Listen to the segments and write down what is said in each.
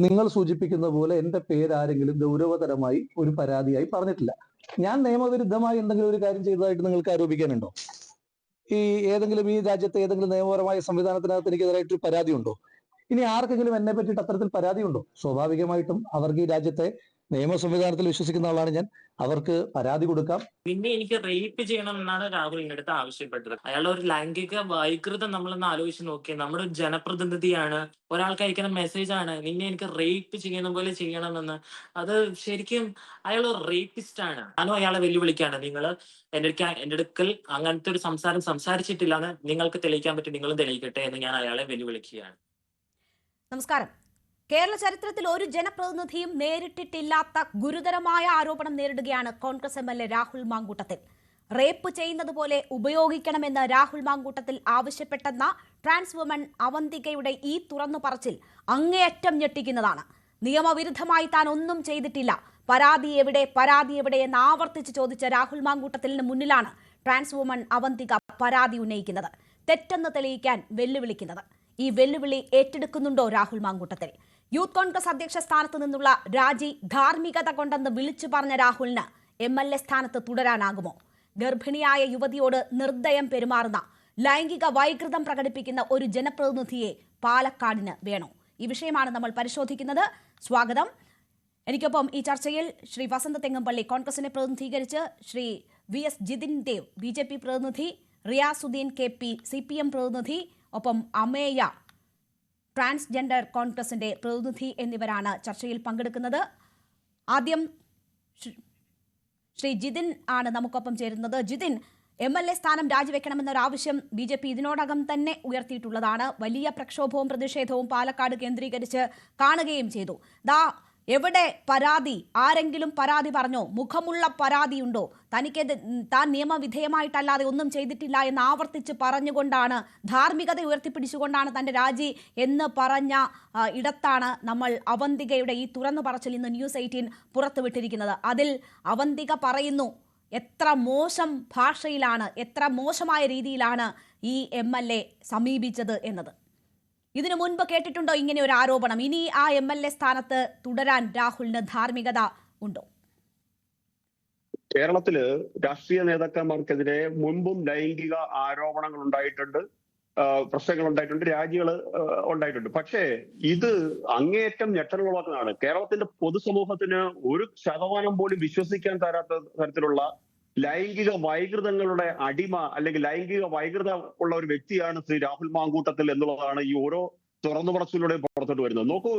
നിങ്ങൾ സൂചിപ്പിക്കുന്ന പോലെ എന്റെ പേര് ആരെങ്കിലും ഗൗരവതരമായി ഒരു പരാതിയായി പറഞ്ഞിട്ടില്ല. ഞാൻ നിയമവിരുദ്ധമായി എന്തെങ്കിലും ഒരു കാര്യം ചെയ്തതായിട്ട് നിങ്ങൾക്ക് ആരോപിക്കാനുണ്ടോ? ഈ ഏതെങ്കിലും ഈ രാജ്യത്തെ ഏതെങ്കിലും നിയമപരമായ സംവിധാനത്തിനകത്ത് എനിക്കെതിരായിട്ടൊരു പരാതി ഉണ്ടോ? ഇനി ആർക്കെങ്കിലും എന്നെ പറ്റിയിട്ട് അത്തരത്തിൽ പരാതി ഉണ്ടോ? സ്വാഭാവികമായിട്ടും അവർക്ക് ഈ രാജ്യത്തെ നിയമ സംവിധാനത്തിൽ വിശ്വസിക്കുന്ന ആളാണ് ഞാൻ. അവർക്ക് പരാതി കൊടുക്കാം. പിന്നെ എനിക്ക് റേപ്പ് ചെയ്യണം എന്നാണ് രാഹുലിന്റെ അടുത്ത് ആവശ്യപ്പെട്ടത്. അയാളുടെ ഒരു ലൈംഗിക വൈകൃതം നമ്മളൊന്ന് ആലോചിച്ച് നോക്കിയാൽ, നമ്മുടെ ഒരു ജനപ്രതിനിധിയാണ്, ഒരാൾക്ക് അയക്കുന്ന മെസ്സേജ് ആണ് നിന്നെ എനിക്ക് റേപ്പ് ചെയ്യുന്ന പോലെ ചെയ്യണമെന്ന്. അത് ശരിക്കും അയാൾ ഒരു റേപ്പിസ്റ്റ് ആണ്. ഞാനും അയാളെ വെല്ലുവിളിക്കാണ്, നിങ്ങൾ എന്റെ അടുക്കൽ അങ്ങനത്തെ ഒരു സംസാരം സംസാരിച്ചിട്ടില്ലാന്ന് നിങ്ങൾക്ക് തെളിയിക്കാൻ പറ്റും, നിങ്ങളും തെളിയിക്കട്ടെ എന്ന് ഞാൻ അയാളെ വെല്ലുവിളിക്കുകയാണ്. നമസ്കാരം. കേരള ചരിത്രത്തിൽ ഒരു ജനപ്രതിനിധിയും നേരിട്ടിട്ടില്ലാത്ത ഗുരുതരമായ ആരോപണം നേരിടുകയാണ് കോൺഗ്രസ് എം.എൽ.എ. രാഹുൽ മാങ്കൂട്ടത്തിൽ. റേപ്പ് ചെയ്യുന്നത് പോലെ ഉപയോഗിക്കണമെന്ന് രാഹുൽ മാങ്കൂട്ടത്തിൽ ആവശ്യപ്പെട്ടെന്ന ട്രാൻസ് വുമൺ അവന്തികയുടെ ഈ തുറന്നു പറച്ചിൽ അങ്ങേയറ്റം ഞെട്ടിക്കുന്നതാണ്. നിയമവിരുദ്ധമായി താൻ ഒന്നും ചെയ്തിട്ടില്ല, പരാതി എവിടെ എന്ന് ആവർത്തിച്ച് ചോദിച്ച രാഹുൽ മാങ്കൂട്ടത്തിന് മുന്നിലാണ് ട്രാൻസ് വുമൺ അവന്തിക പരാതി ഉന്നയിക്കുന്നത്, തെറ്റെന്ന് തെളിയിക്കാൻ വെല്ലുവിളിക്കുന്നത്. ഈ വെല്ലുവിളി ഏറ്റെടുക്കുന്നുണ്ടോ രാഹുൽ മാങ്കൂട്ടത്തിൽ? യൂത്ത് കോൺഗ്രസ് അധ്യക്ഷ സ്ഥാനത്ത് നിന്നുള്ള രാജി ധാർമ്മികത കൊണ്ടെന്ന് വിളിച്ചു പറഞ്ഞ രാഹുലിന് എം.എൽ.എ. സ്ഥാനത്ത് തുടരാനാകുമോ? ഗർഭിണിയായ യുവതിയോട് നിർദ്ദയം പെരുമാറുന്ന, ലൈംഗിക വൈകൃതം പ്രകടിപ്പിക്കുന്ന ഒരു ജനപ്രതിനിധിയെ പാലക്കാടിന് വേണോ? ഈ വിഷയമാണ് നമ്മൾ പരിശോധിക്കുന്നത്. സ്വാഗതം. എനിക്കൊപ്പം ഈ ചർച്ചയിൽ ശ്രീ വസന്ത തെങ്ങമ്പള്ളി, കോൺഗ്രസിനെ പ്രതിനിധീകരിച്ച്, ശ്രീ വി.എസ്. ജിതിൻ ദേവ്, ബി.ജെ.പി. പ്രതിനിധി, റിയാസുദ്ദീൻ കെ.പി. സി.പി.എം. പ്രതിനിധി, ഒപ്പം അമേയ ട്രാൻസ്ജെൻഡർ കോൺഗ്രസിന്റെ പ്രതിനിധി എന്നിവരാണ് ചർച്ചയിൽ പങ്കെടുക്കുന്നത്. ആദ്യം ശ്രീ ജിതിൻ ആണ് നമുക്കൊപ്പം ചേരുന്നത്. ജിതിൻ, എം.എൽ.എ. സ്ഥാനം രാജിവെക്കണമെന്നൊരാവശ്യം ബി.ജെ.പി. ഇതിനോടകം തന്നെ ഉയർത്തിയിട്ടുള്ളതാണ്. വലിയ പ്രക്ഷോഭവും പ്രതിഷേധവും പാലക്കാട് കേന്ദ്രീകരിച്ച് കാണുകയും ചെയ്തു. എവിടെ പരാതി? ആരെങ്കിലും പരാതി പറഞ്ഞോ? മുഖമുള്ള പരാതിയുണ്ടോ? താൻ നിയമവിധേയമായിട്ടല്ലാതെ ഒന്നും ചെയ്തിട്ടില്ല എന്ന് ആവർത്തിച്ച് പറഞ്ഞുകൊണ്ടാണ്, ധാർമ്മികത ഉയർത്തിപ്പിടിച്ചുകൊണ്ടാണ് തന്റെ രാജി എന്ന് പറഞ്ഞ ഇടത്താണ് നമ്മൾ അവന്തികയുടെ ഈ തുറന്നു പറച്ചിൽ ഇന്ന് ന്യൂസ് 18 പുറത്തുവിട്ടിരിക്കുന്നത്. അതിൽ അവന്തിക പറയുന്നു എത്ര മോശം ഭാഷയിലാണ്, എത്ര മോശമായ രീതിയിലാണ് ഈ എം.എൽ.എ. സമീപിച്ചത് എന്നത്. ഇതിനു മുൻപ് കേട്ടിട്ടുണ്ടോ ഇങ്ങനെ ഒരു ആരോപണം? ഇനി ആ എം.എൽ.എ. സ്ഥാനത്ത് തുടരാൻ രാഹുലിന് ധാർമ്മികത ഉണ്ടോ? കേരളത്തില് രാഷ്ട്രീയ നേതാക്കന്മാർക്കെതിരെ മുൻപും ലൈംഗിക ആരോപണങ്ങൾ ഉണ്ടായിട്ടുണ്ട്, പ്രശ്നങ്ങൾ ഉണ്ടായിട്ടുണ്ട്, രാജികൾ ഉണ്ടായിട്ടുണ്ട്. പക്ഷേ ഇത് അങ്ങേയറ്റം ഞെട്ടലുളവാക്കുന്നതാണ്. കേരളത്തിന്റെ പൊതുസമൂഹത്തിന് 1% പോലും വിശ്വസിക്കാൻ തരാത്ത തരത്തിലുള്ള ലൈംഗിക വൈകൃതങ്ങളുടെ അടിമ അല്ലെങ്കിൽ ലൈംഗിക വൈകൃത ഉള്ള ഒരു വ്യക്തിയാണ് ശ്രീ രാഹുൽ മാങ്കൂട്ടത്തിൽ എന്നുള്ളതാണ് ഈ ഓരോ തുറന്നു പറച്ചിലൂടെ പുറത്തോട്ട് വരുന്നത്. നോക്കൂ,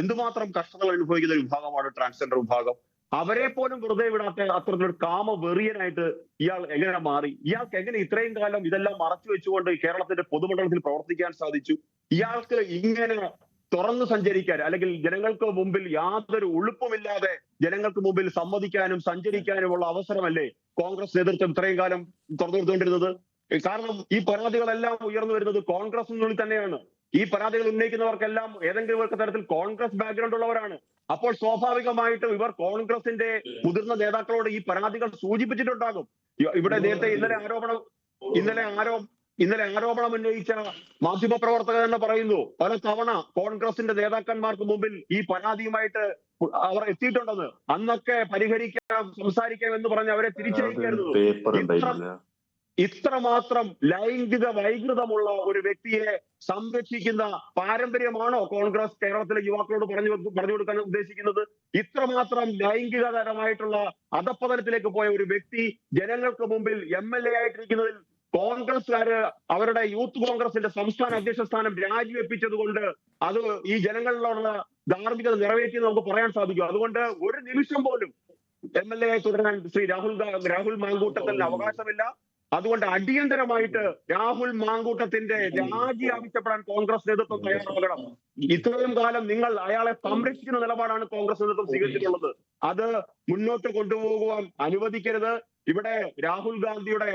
എന്തുമാത്രം കഷ്ടതകൾ അനുഭവിക്കുന്ന ഒരു വിഭാഗമാണ് ട്രാൻസ്ജെൻഡർ വിഭാഗം. അവരെ പോലും വെറുതെ വിടാത്ത അത്തരത്തിലൊരു കാമവെറിയനായിട്ട് ഇയാൾ എങ്ങനെ മാറി? ഇയാൾക്ക് എങ്ങനെ ഇത്രയും കാലം ഇതെല്ലാം മറച്ചു വെച്ചുകൊണ്ട് കേരളത്തിന്റെ പൊതുമണ്ഡലത്തിൽ പ്രവർത്തിക്കാൻ സാധിച്ചു? ഇയാൾക്ക് ഇങ്ങനെ തുറന്നു സഞ്ചരിക്കാൻ, അല്ലെങ്കിൽ ജനങ്ങൾക്ക് മുമ്പിൽ യാതൊരു ഉളുപ്പുമില്ലാതെ ജനങ്ങൾക്ക് മുമ്പിൽ സമ്മതിക്കാനും സഞ്ചരിക്കാനുമുള്ള അവസരമല്ലേ കോൺഗ്രസ് നേതൃത്വം ഇത്രയും കാലം തുറന്നു കൊടുത്തുകൊണ്ടിരുന്നത്? കാരണം ഈ പരാതികളെല്ലാം ഉയർന്നു വരുന്നത് കോൺഗ്രസിനുള്ളിൽ തന്നെയാണ്. ഈ പരാതികൾ ഉന്നയിക്കുന്നവർക്കെല്ലാം ഏതെങ്കിലും തരത്തിൽ കോൺഗ്രസ് ബാക്ക്ഗ്രൗണ്ട് ഉള്ളവരാണ്. അപ്പോൾ സ്വാഭാവികമായിട്ടും ഇവർ കോൺഗ്രസിന്റെ മുതിർന്ന നേതാക്കളോട് ഈ പരാതികൾ സൂചിപ്പിച്ചിട്ടുണ്ടാകും. ഇവിടെ നേരത്തെ ഇന്നലെ ആരോപണം ഉന്നയിച്ച മാധ്യമപ്രവർത്തകർ തന്നെ പറയുന്നു, പല തവണ കോൺഗ്രസിന്റെ നേതാക്കന്മാർക്ക് മുമ്പിൽ ഈ പരാതിയുമായിട്ട് അവർ എത്തിയിട്ടുണ്ടെന്ന്. അന്നൊക്കെ പരിഹരിക്കാം, സംസാരിക്കാം എന്ന് പറഞ്ഞ് അവരെ തിരിച്ചയക്കായിരുന്നു. ഇത്രമാത്രം ലൈംഗിക വൈകൃതമുള്ള ഒരു വ്യക്തിയെ സംരക്ഷിക്കുന്ന പാരമ്പര്യമാണോ കോൺഗ്രസ് കേരളത്തിലെ യുവാക്കളോട് പറഞ്ഞു കൊടുക്കാൻ ഉദ്ദേശിക്കുന്നത്? ഇത്രമാത്രം ലൈംഗികതരമായിട്ടുള്ള അധപ്പതനത്തിലേക്ക് പോയ ഒരു വ്യക്തി ജനങ്ങൾക്ക് മുമ്പിൽ എം.എൽ.എ. ആയിട്ടിരിക്കുന്നതിൽ കോൺഗ്രസ്സുകാര് അവരുടെ യൂത്ത് കോൺഗ്രസിന്റെ സംസ്ഥാന അധ്യക്ഷ സ്ഥാനം രാജിവെപ്പിച്ചത് കൊണ്ട് അത് ഈ ജനങ്ങളിലുള്ള ധാർമ്മികത നിറവേറ്റിയെന്ന് നമുക്ക് പറയാൻ സാധിക്കും. അതുകൊണ്ട് ഒരു നിമിഷം പോലും എം.എൽ.എ. ആയി തുടരാൻ ശ്രീ രാഹുൽ മാങ്കൂട്ടത്തിന് അവകാശമില്ല. അതുകൊണ്ട് അടിയന്തരമായിട്ട് രാഹുൽ മാങ്കൂട്ടത്തിന്റെ രാജി ആവശ്യപ്പെടാൻ കോൺഗ്രസ് നേതൃത്വം തയ്യാറാകണം. ഇത്രയും കാലം നിങ്ങൾ അയാളെ സംരക്ഷിക്കുന്ന നിലപാടാണ് കോൺഗ്രസ് നേതൃത്വം സ്വീകരിച്ചിട്ടുള്ളത്. അത് മുന്നോട്ട് കൊണ്ടുപോകുവാൻ അനുവദിക്കരുത്. ഇവിടെ രാഹുൽ ഗാന്ധിയുടെ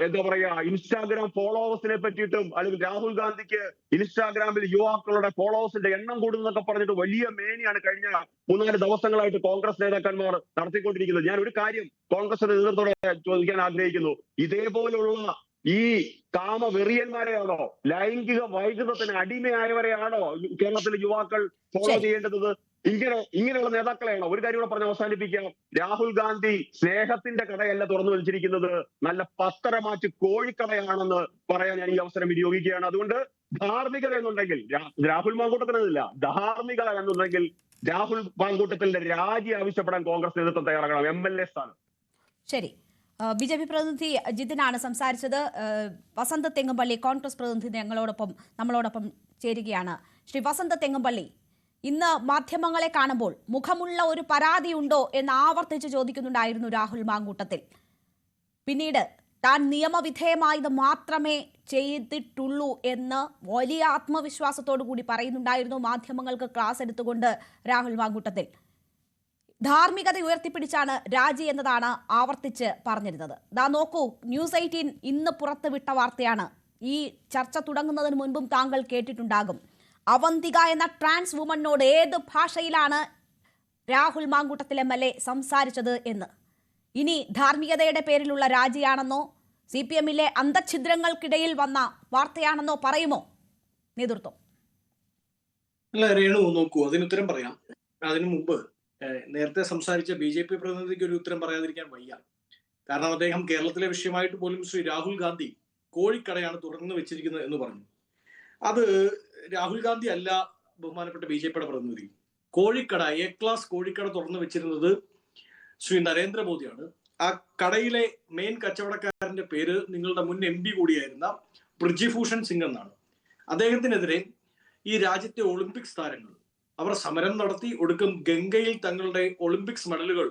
എന്താ പറയാ, ഇൻസ്റ്റാഗ്രാം ഫോളോവേഴ്സിനെ പറ്റിയിട്ടും, അല്ലെങ്കിൽ രാഹുൽ ഗാന്ധിക്ക് ഇൻസ്റ്റാഗ്രാമിൽ യുവാക്കളുടെ ഫോളോവേഴ്സിന്റെ എണ്ണം കൂടുന്നതൊക്കെ പറഞ്ഞിട്ട് വലിയ മേനിയാണ് കഴിഞ്ഞ 3-4 ദിവസങ്ങളായിട്ട് കോൺഗ്രസ് നേതാക്കന്മാർ നടത്തിക്കൊണ്ടിരിക്കുന്നത്. ഞാൻ ഒരു കാര്യം കോൺഗ്രസ് നേതൃത്വത്തോടെ ചോദിക്കാൻ ആഗ്രഹിക്കുന്നു. ഇതേപോലുള്ള ഈ കാമവെറിയന്മാരെയാണോ, ലൈംഗിക വൈകൃതത്തിന് അടിമയായവരെയാണോ കേരളത്തിലെ യുവാക്കൾ ഫോളോ ചെയ്യേണ്ടത്? ഇങ്ങനെയുള്ള നേതാക്കളെയാണോ? ഒരു കാര്യം കൂടെ പറഞ്ഞ് അവസാനിപ്പിക്കാം. രാഹുൽ ഗാന്ധി സ്നേഹത്തിന്റെ കടയല്ല തുറന്നു വെച്ചിരിക്കുന്നത്, നല്ല പത്തരമാറ്റ് കോഴിക്കടയാണെന്ന് പറയാൻ ഞാൻ ഈ അവസരം വിനിയോഗിക്കുകയാണ്. അതുകൊണ്ട് ധാർമ്മികത എന്നുണ്ടെങ്കിൽ രാഹുൽ മാങ്കൂട്ടത്തിനില്ല, ധാർമ്മികത എന്നുണ്ടെങ്കിൽ രാഹുൽ മാങ്കൂട്ടത്തിന്റെ രാജി ആവശ്യപ്പെടാൻ കോൺഗ്രസ് നേതൃത്വം തയ്യാറാകണം. MLA സ്ഥാനം. ശരി, BJP പ്രതിനിധി ജിതിനാണ് സംസാരിച്ചത്. വസന്ത് തെങ്ങുംപള്ളി കോൺഗ്രസ് പ്രതിനിധി നമ്മളോടൊപ്പം ചേരുകയാണ്. ശ്രീ വസന്ത് തെങ്ങുംപള്ളി, ഇന്ന് മാധ്യമങ്ങളെ കാണുമ്പോൾ മുഖമുള്ള ഒരു പരാതിയുണ്ടോ എന്ന് ആവർത്തിച്ച് ചോദിക്കുന്നുണ്ടായിരുന്നു രാഹുൽ മാങ്കൂട്ടത്തിൽ. പിന്നീട് താൻ നിയമവിധേയമായത് മാത്രമേ ചെയ്തിട്ടുള്ളൂ എന്ന് വലിയ ആത്മവിശ്വാസത്തോടു കൂടി പറയുന്നുണ്ടായിരുന്നു മാധ്യമങ്ങൾക്ക് ക്ലാസ് എടുത്തുകൊണ്ട് രാഹുൽ മാങ്കൂട്ടത്തിൽ. ധാർമ്മികത ഉയർത്തിപ്പിടിച്ചാണ് രാജി എന്നതാണ് ആവർത്തിച്ച് പറഞ്ഞിരുന്നത്. ദാ നോക്കൂ, News 18 ഇന്ന് പുറത്തുവിട്ട വാർത്തയാണ്. ഈ ചർച്ച തുടങ്ങുന്നതിന് മുൻപും താങ്കൾ കേട്ടിട്ടുണ്ടാകും. അവന്തിക എന്ന ട്രാൻസ് വുമനോട് ഏത് ഭാഷയിലാണ് രാഹുൽ മാങ്കൂട്ടത്തിൽ MLA സംസാരിച്ചത് എന്ന്. ഇനി ധാർമ്മികതയുടെ പേരിലുള്ള രാജിയാണെന്നോ CPM-ലെ അന്തഛിദ്രങ്ങൾക്കിടയിൽ വന്ന വാർത്തയാണെന്നോ പറയുമോ നേതൃത്വം? അല്ല രേണു, നോക്കൂ, അതിനുത്തരം പറയാം. അതിനു മുമ്പ് നേരത്തെ സംസാരിച്ച BJP പ്രതിനിധിക്ക് ഒരു ഉത്തരം പറയാതിരിക്കാൻ വയ്യ. കാരണം അദ്ദേഹം കേരളത്തിലെ വിഷയമായിട്ട് പോലും ശ്രീ രാഹുൽ ഗാന്ധി കോഴിക്കടയാണ് തുറന്നു വെച്ചിരിക്കുന്നത് എന്ന് പറഞ്ഞു. അത് രാഹുൽ ഗാന്ധി അല്ല ബഹുമാനപ്പെട്ട BJP-യുടെ പ്രതിനിധി. കോഴിക്കട, A ക്ലാസ് കോഴിക്കട തുറന്നു വെച്ചിരുന്നത് ശ്രീ നരേന്ദ്രമോദിയാണ്. ആ കടയിലെ മെയിൻ കച്ചവടക്കാരന്റെ പേര് നിങ്ങളുടെ മുൻ MP കൂടിയായിരുന്ന ബ്രിജിഭൂഷൺ സിംഗ് എന്നാണ്. അദ്ദേഹത്തിനെതിരെ ഈ രാജ്യത്തെ ഒളിമ്പിക്സ് താരങ്ങൾ അവർ സമരം നടത്തി, ഒടുക്കം ഗംഗയിൽ തങ്ങളുടെ ഒളിമ്പിക്സ് മെഡലുകൾ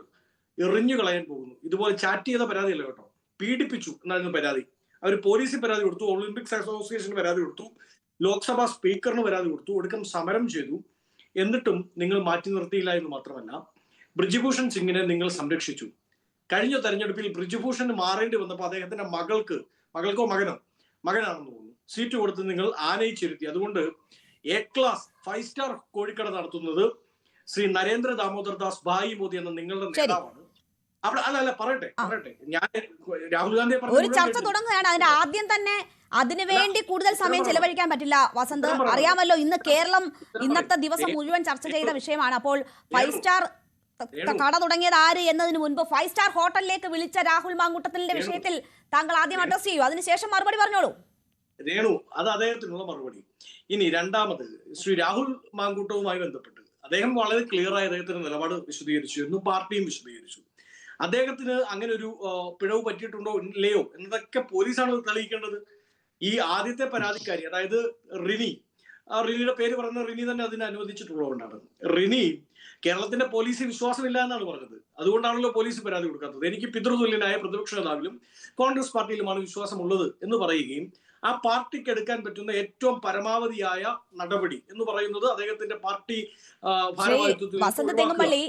എറിഞ്ഞു കളയാൻ പോകുന്നു. ഇതുപോലെ ചാറ്റ് ചെയ്ത പരാതിയല്ല കേട്ടോ, പീഡിപ്പിച്ചു എന്നായിരുന്നു പരാതി. അവർ പോലീസിൽ പരാതി കൊടുത്തു, ഒളിമ്പിക്സ് അസോസിയേഷന് പരാതി കൊടുത്തു, ലോക്സഭാ സ്പീക്കറിന് പരാതി കൊടുത്തു, ഒടുക്കം സമരം ചെയ്തു. എന്നിട്ടും നിങ്ങൾ മാറ്റി നിർത്തിയില്ല എന്ന് മാത്രമല്ല, ബ്രിജിഭൂഷൺ സിംഗിനെ നിങ്ങൾ സംരക്ഷിച്ചു. കഴിഞ്ഞ തെരഞ്ഞെടുപ്പിൽ ബ്രിജിഭൂഷന് മാറേണ്ടി വന്നപ്പോൾ അദ്ദേഹത്തിന്റെ മകൾക്കോ മകനാണെന്ന് തോന്നുന്നു, സീറ്റ് കൊടുത്ത് നിങ്ങൾ ആനയിച്ചിരുത്തി. അതുകൊണ്ട് A ക്ലാസ് 5 സ്റ്റാർ കോഴിക്കട നടത്തുന്നത് ശ്രീ നരേന്ദ്ര ദാമോദർ ദാസ് ഭായി മോദി എന്ന നിങ്ങളുടെ നേതാവാണ്. അല്ല പറയട്ടെ, ഞാൻ രാഹുൽ ഗാന്ധിയെ ഒരു ചർച്ച തുടങ്ങുകയാണ്. അതിന്റെ ആദ്യം തന്നെ അതിനുവേണ്ടി കൂടുതൽ സമയം ചെലവഴിക്കാൻ പറ്റില്ല വസന്ത്. അറിയാമല്ലോ, ഇന്ന് കേരളം ഇന്നത്തെ ദിവസം മുഴുവൻ ചർച്ച ചെയ്ത വിഷയമാണ്. അപ്പോൾ 5 സ്റ്റാർ കട തുടങ്ങിയത് ആര് എന്നതിന് മുൻപ് 5 സ്റ്റാർ ഹോട്ടലിലേക്ക് വിളിച്ച രാഹുൽ മാങ്കൂട്ടത്തിന്റെ വിഷയത്തിൽ താങ്കൾ ആദ്യം അഡ്രസ് ചെയ്യൂ, അതിനുശേഷം മറുപടി പറഞ്ഞോളൂ. രേണു, അത് അദ്ദേഹത്തിനുള്ള മറുപടി. ഇനി രണ്ടാമത് ശ്രീ രാഹുൽ മാങ്കൂട്ടവുമായി ബന്ധപ്പെട്ട് അദ്ദേഹം വളരെ ക്ലിയർ ആയി അദ്ദേഹത്തിന്റെ നിലപാട് വിശദീകരിച്ചിരുന്നു, പാർട്ടിയും വിശദീകരിച്ചു. അദ്ദേഹത്തിന് അങ്ങനെ ഒരു പിഴവ് പറ്റിയിട്ടുണ്ടോ ഇല്ലയോ എന്നതൊക്കെ പോലീസാണ് തെളിയിക്കേണ്ടത്. ഈ ആദ്യത്തെ പരാതിക്കാരി, അതായത് റിനിയുടെ പേര് പറയുന്ന റിനി തന്നെ അതിനെ അനുവദിച്ചിട്ടുള്ളതുകൊണ്ടാണ്. റിനി കേരളത്തിന്റെ പോലീസ് വിശ്വാസമില്ല എന്നാണ് പറഞ്ഞത്. അതുകൊണ്ടാണല്ലോ പോലീസ് പരാതി കൊടുക്കാത്തത്. എനിക്ക് പിതൃതുല്യനായ പ്രതിപക്ഷ നേതാവിലും കോൺഗ്രസ് പാർട്ടിയിലുമാണ് വിശ്വാസമുള്ളത് എന്ന് പറയുകയും ആ പാർട്ടിക്ക് എടുക്കാൻ പറ്റുന്ന ഏറ്റവും പരമാവധിയായ നടപടി എന്ന് പറയുന്നത് അദ്ദേഹത്തിന്റെ പാർട്ടി വസന്ത് തെങ്ങുംപള്ളി,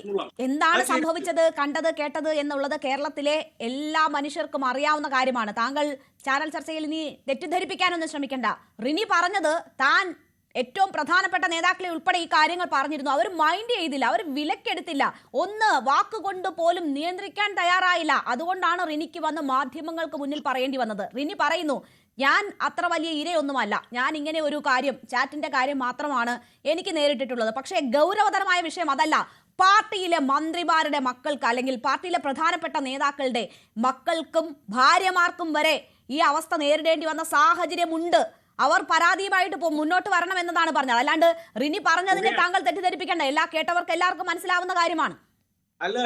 എന്താണ് സംഭവിച്ചത്, കണ്ടത്, കേട്ടത് എന്നുള്ളത് കേരളത്തിലെ എല്ലാ മനുഷ്യർക്കും അറിയാവുന്ന കാര്യമാണ്. താങ്കൾ ചാനൽ ചർച്ചയിൽ ഇനി തെറ്റിദ്ധരിപ്പിക്കാനൊന്നും ശ്രമിക്കണ്ട. റിനി പറഞ്ഞത് താൻ ഏറ്റവും പ്രധാനപ്പെട്ട നേതാക്കളെ ഉൾപ്പെടെ ഈ കാര്യങ്ങൾ പറഞ്ഞിരുന്നു. അവർ മൈൻഡ് ചെയ്തില്ല, അവർ വിലക്കെടുത്തില്ല, ഒന്ന് വാക്കുകൊണ്ട് പോലും നിയന്ത്രിക്കാൻ തയ്യാറായില്ല. അതുകൊണ്ടാണ് റിനിക്ക് വന്ന് മാധ്യമങ്ങൾക്ക് മുന്നിൽ പറയേണ്ടി വന്നത്. റിനി പറയുന്നു, ഞാൻ അത്ര വലിയ ഇരയൊന്നുമല്ല, ഞാൻ ഇങ്ങനെ ഒരു കാര്യം, ചാറ്റിന്റെ കാര്യം മാത്രമാണ് എനിക്ക് നേരിട്ടിട്ടുള്ളത്. പക്ഷേ ഗൗരവതരമായ വിഷയം അതല്ല. പാർട്ടിയിലെ മന്ത്രിമാരുടെ മക്കൾക്ക്, അല്ലെങ്കിൽ പാർട്ടിയിലെ പ്രധാനപ്പെട്ട നേതാക്കളുടെ മക്കൾക്കും ഭാര്യമാർക്കും വരെ ഈ അവസ്ഥ നേരിടേണ്ടി വന്ന സാഹചര്യമുണ്ട്. അവർ പരാതിയുമായിട്ട് മുന്നോട്ട് വരണം എന്നതാണ് പറഞ്ഞത്. അല്ലാണ്ട് റിനി പറഞ്ഞതിനെ താങ്കൾ തെറ്റിദ്ധരിപ്പിക്കേണ്ട. കേട്ടവർക്ക് എല്ലാവർക്കും മനസ്സിലാവുന്ന കാര്യമാണ്. അല്ല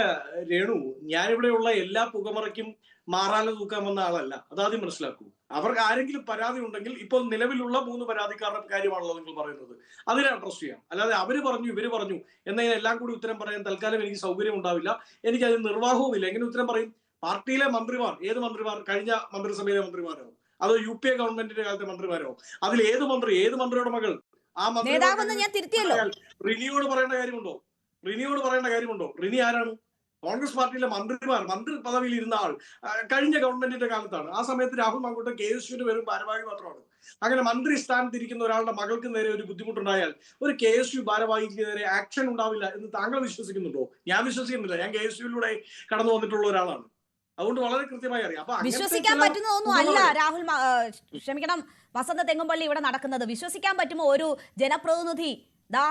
രേണു, ഞാനിവിടെയുള്ള എല്ലാ പുകമറയ്ക്കും മാറാല തൂക്കാൻ വന്ന ആളല്ല, അതാദ്യം മനസ്സിലാക്കൂ. അവർക്ക് ആരെങ്കിലും പരാതി ഉണ്ടെങ്കിൽ ഇപ്പോൾ നിലവിലുള്ള 3 പരാതിക്കാരുടെ കാര്യമാണല്ലോ നിങ്ങൾ പറയുന്നത്, അതിനെ അഡ്രസ് ചെയ്യാം. അല്ലാതെ അവര് പറഞ്ഞു ഇവര് പറഞ്ഞു എന്നതിനെല്ലാം കൂടി ഉത്തരം പറയാൻ തൽക്കാലം എനിക്ക് സൗകര്യം ഉണ്ടാവില്ല, എനിക്ക് അതിന് നിർവാഹവുമില്ല. എങ്ങനെ ഉത്തരം പറയും? പാർട്ടിയിലെ മന്ത്രിമാർ, ഏത് മന്ത്രിമാർ? കഴിഞ്ഞ മന്ത്രിസഭയിലെ മന്ത്രിമാരോ അതോ UPA ഗവൺമെന്റിന്റെ കാലത്തെ മന്ത്രിമാരോ? അതിൽ ഏത് മന്ത്രിയുടെ മകൾ? ആ മന്ത്രി റിനിയോട് പറയേണ്ട കാര്യമുണ്ടോ? റിനി ആരാണ്? കോൺഗ്രസ് പാർട്ടിയിലെ മന്ത്രി പദവിയിൽ ഇരുന്ന ആൾ കഴിഞ്ഞ ഗവൺമെന്റിന്റെ കാലത്താണ്. ആ സമയത്ത് രാഹുൽ മാങ്കൂട്ടം KSUവിന്റെ വെറും ഭാരവാഹി മാത്രമാണ്. അങ്ങനെ മന്ത്രി സ്ഥാനത്തിരിക്കുന്ന ഒരാളുടെ മകൾക്ക് നേരെ ഒരു ബുദ്ധിമുട്ടുണ്ടായാൽ ഒരു KSU ഭാരവാഹിക്ക് നേരെ ആക്ഷൻ ഉണ്ടാവില്ല എന്ന് താങ്കൾ വിശ്വസിക്കുന്നുണ്ടോ? ഞാൻ വിശ്വസിക്കുന്നില്ല. ഞാൻ KSUവിലൂടെ കടന്നു വന്നിട്ടുള്ള ഒരാളാണ്. അതുകൊണ്ട് വളരെ കൃത്യമായി അറിയാം. അപ്പൊ വിശ്വസിക്കാൻ പറ്റുന്നതൊന്നും അല്ല രാഹുൽ ക്ഷമിക്കണം വസന്ത തെങ്ങുംപള്ളി ഇവിടെ നടക്കുന്നത്. വിശ്വസിക്കാൻ പറ്റുമോ ഒരു ജനപ്രതിനിധി ദാ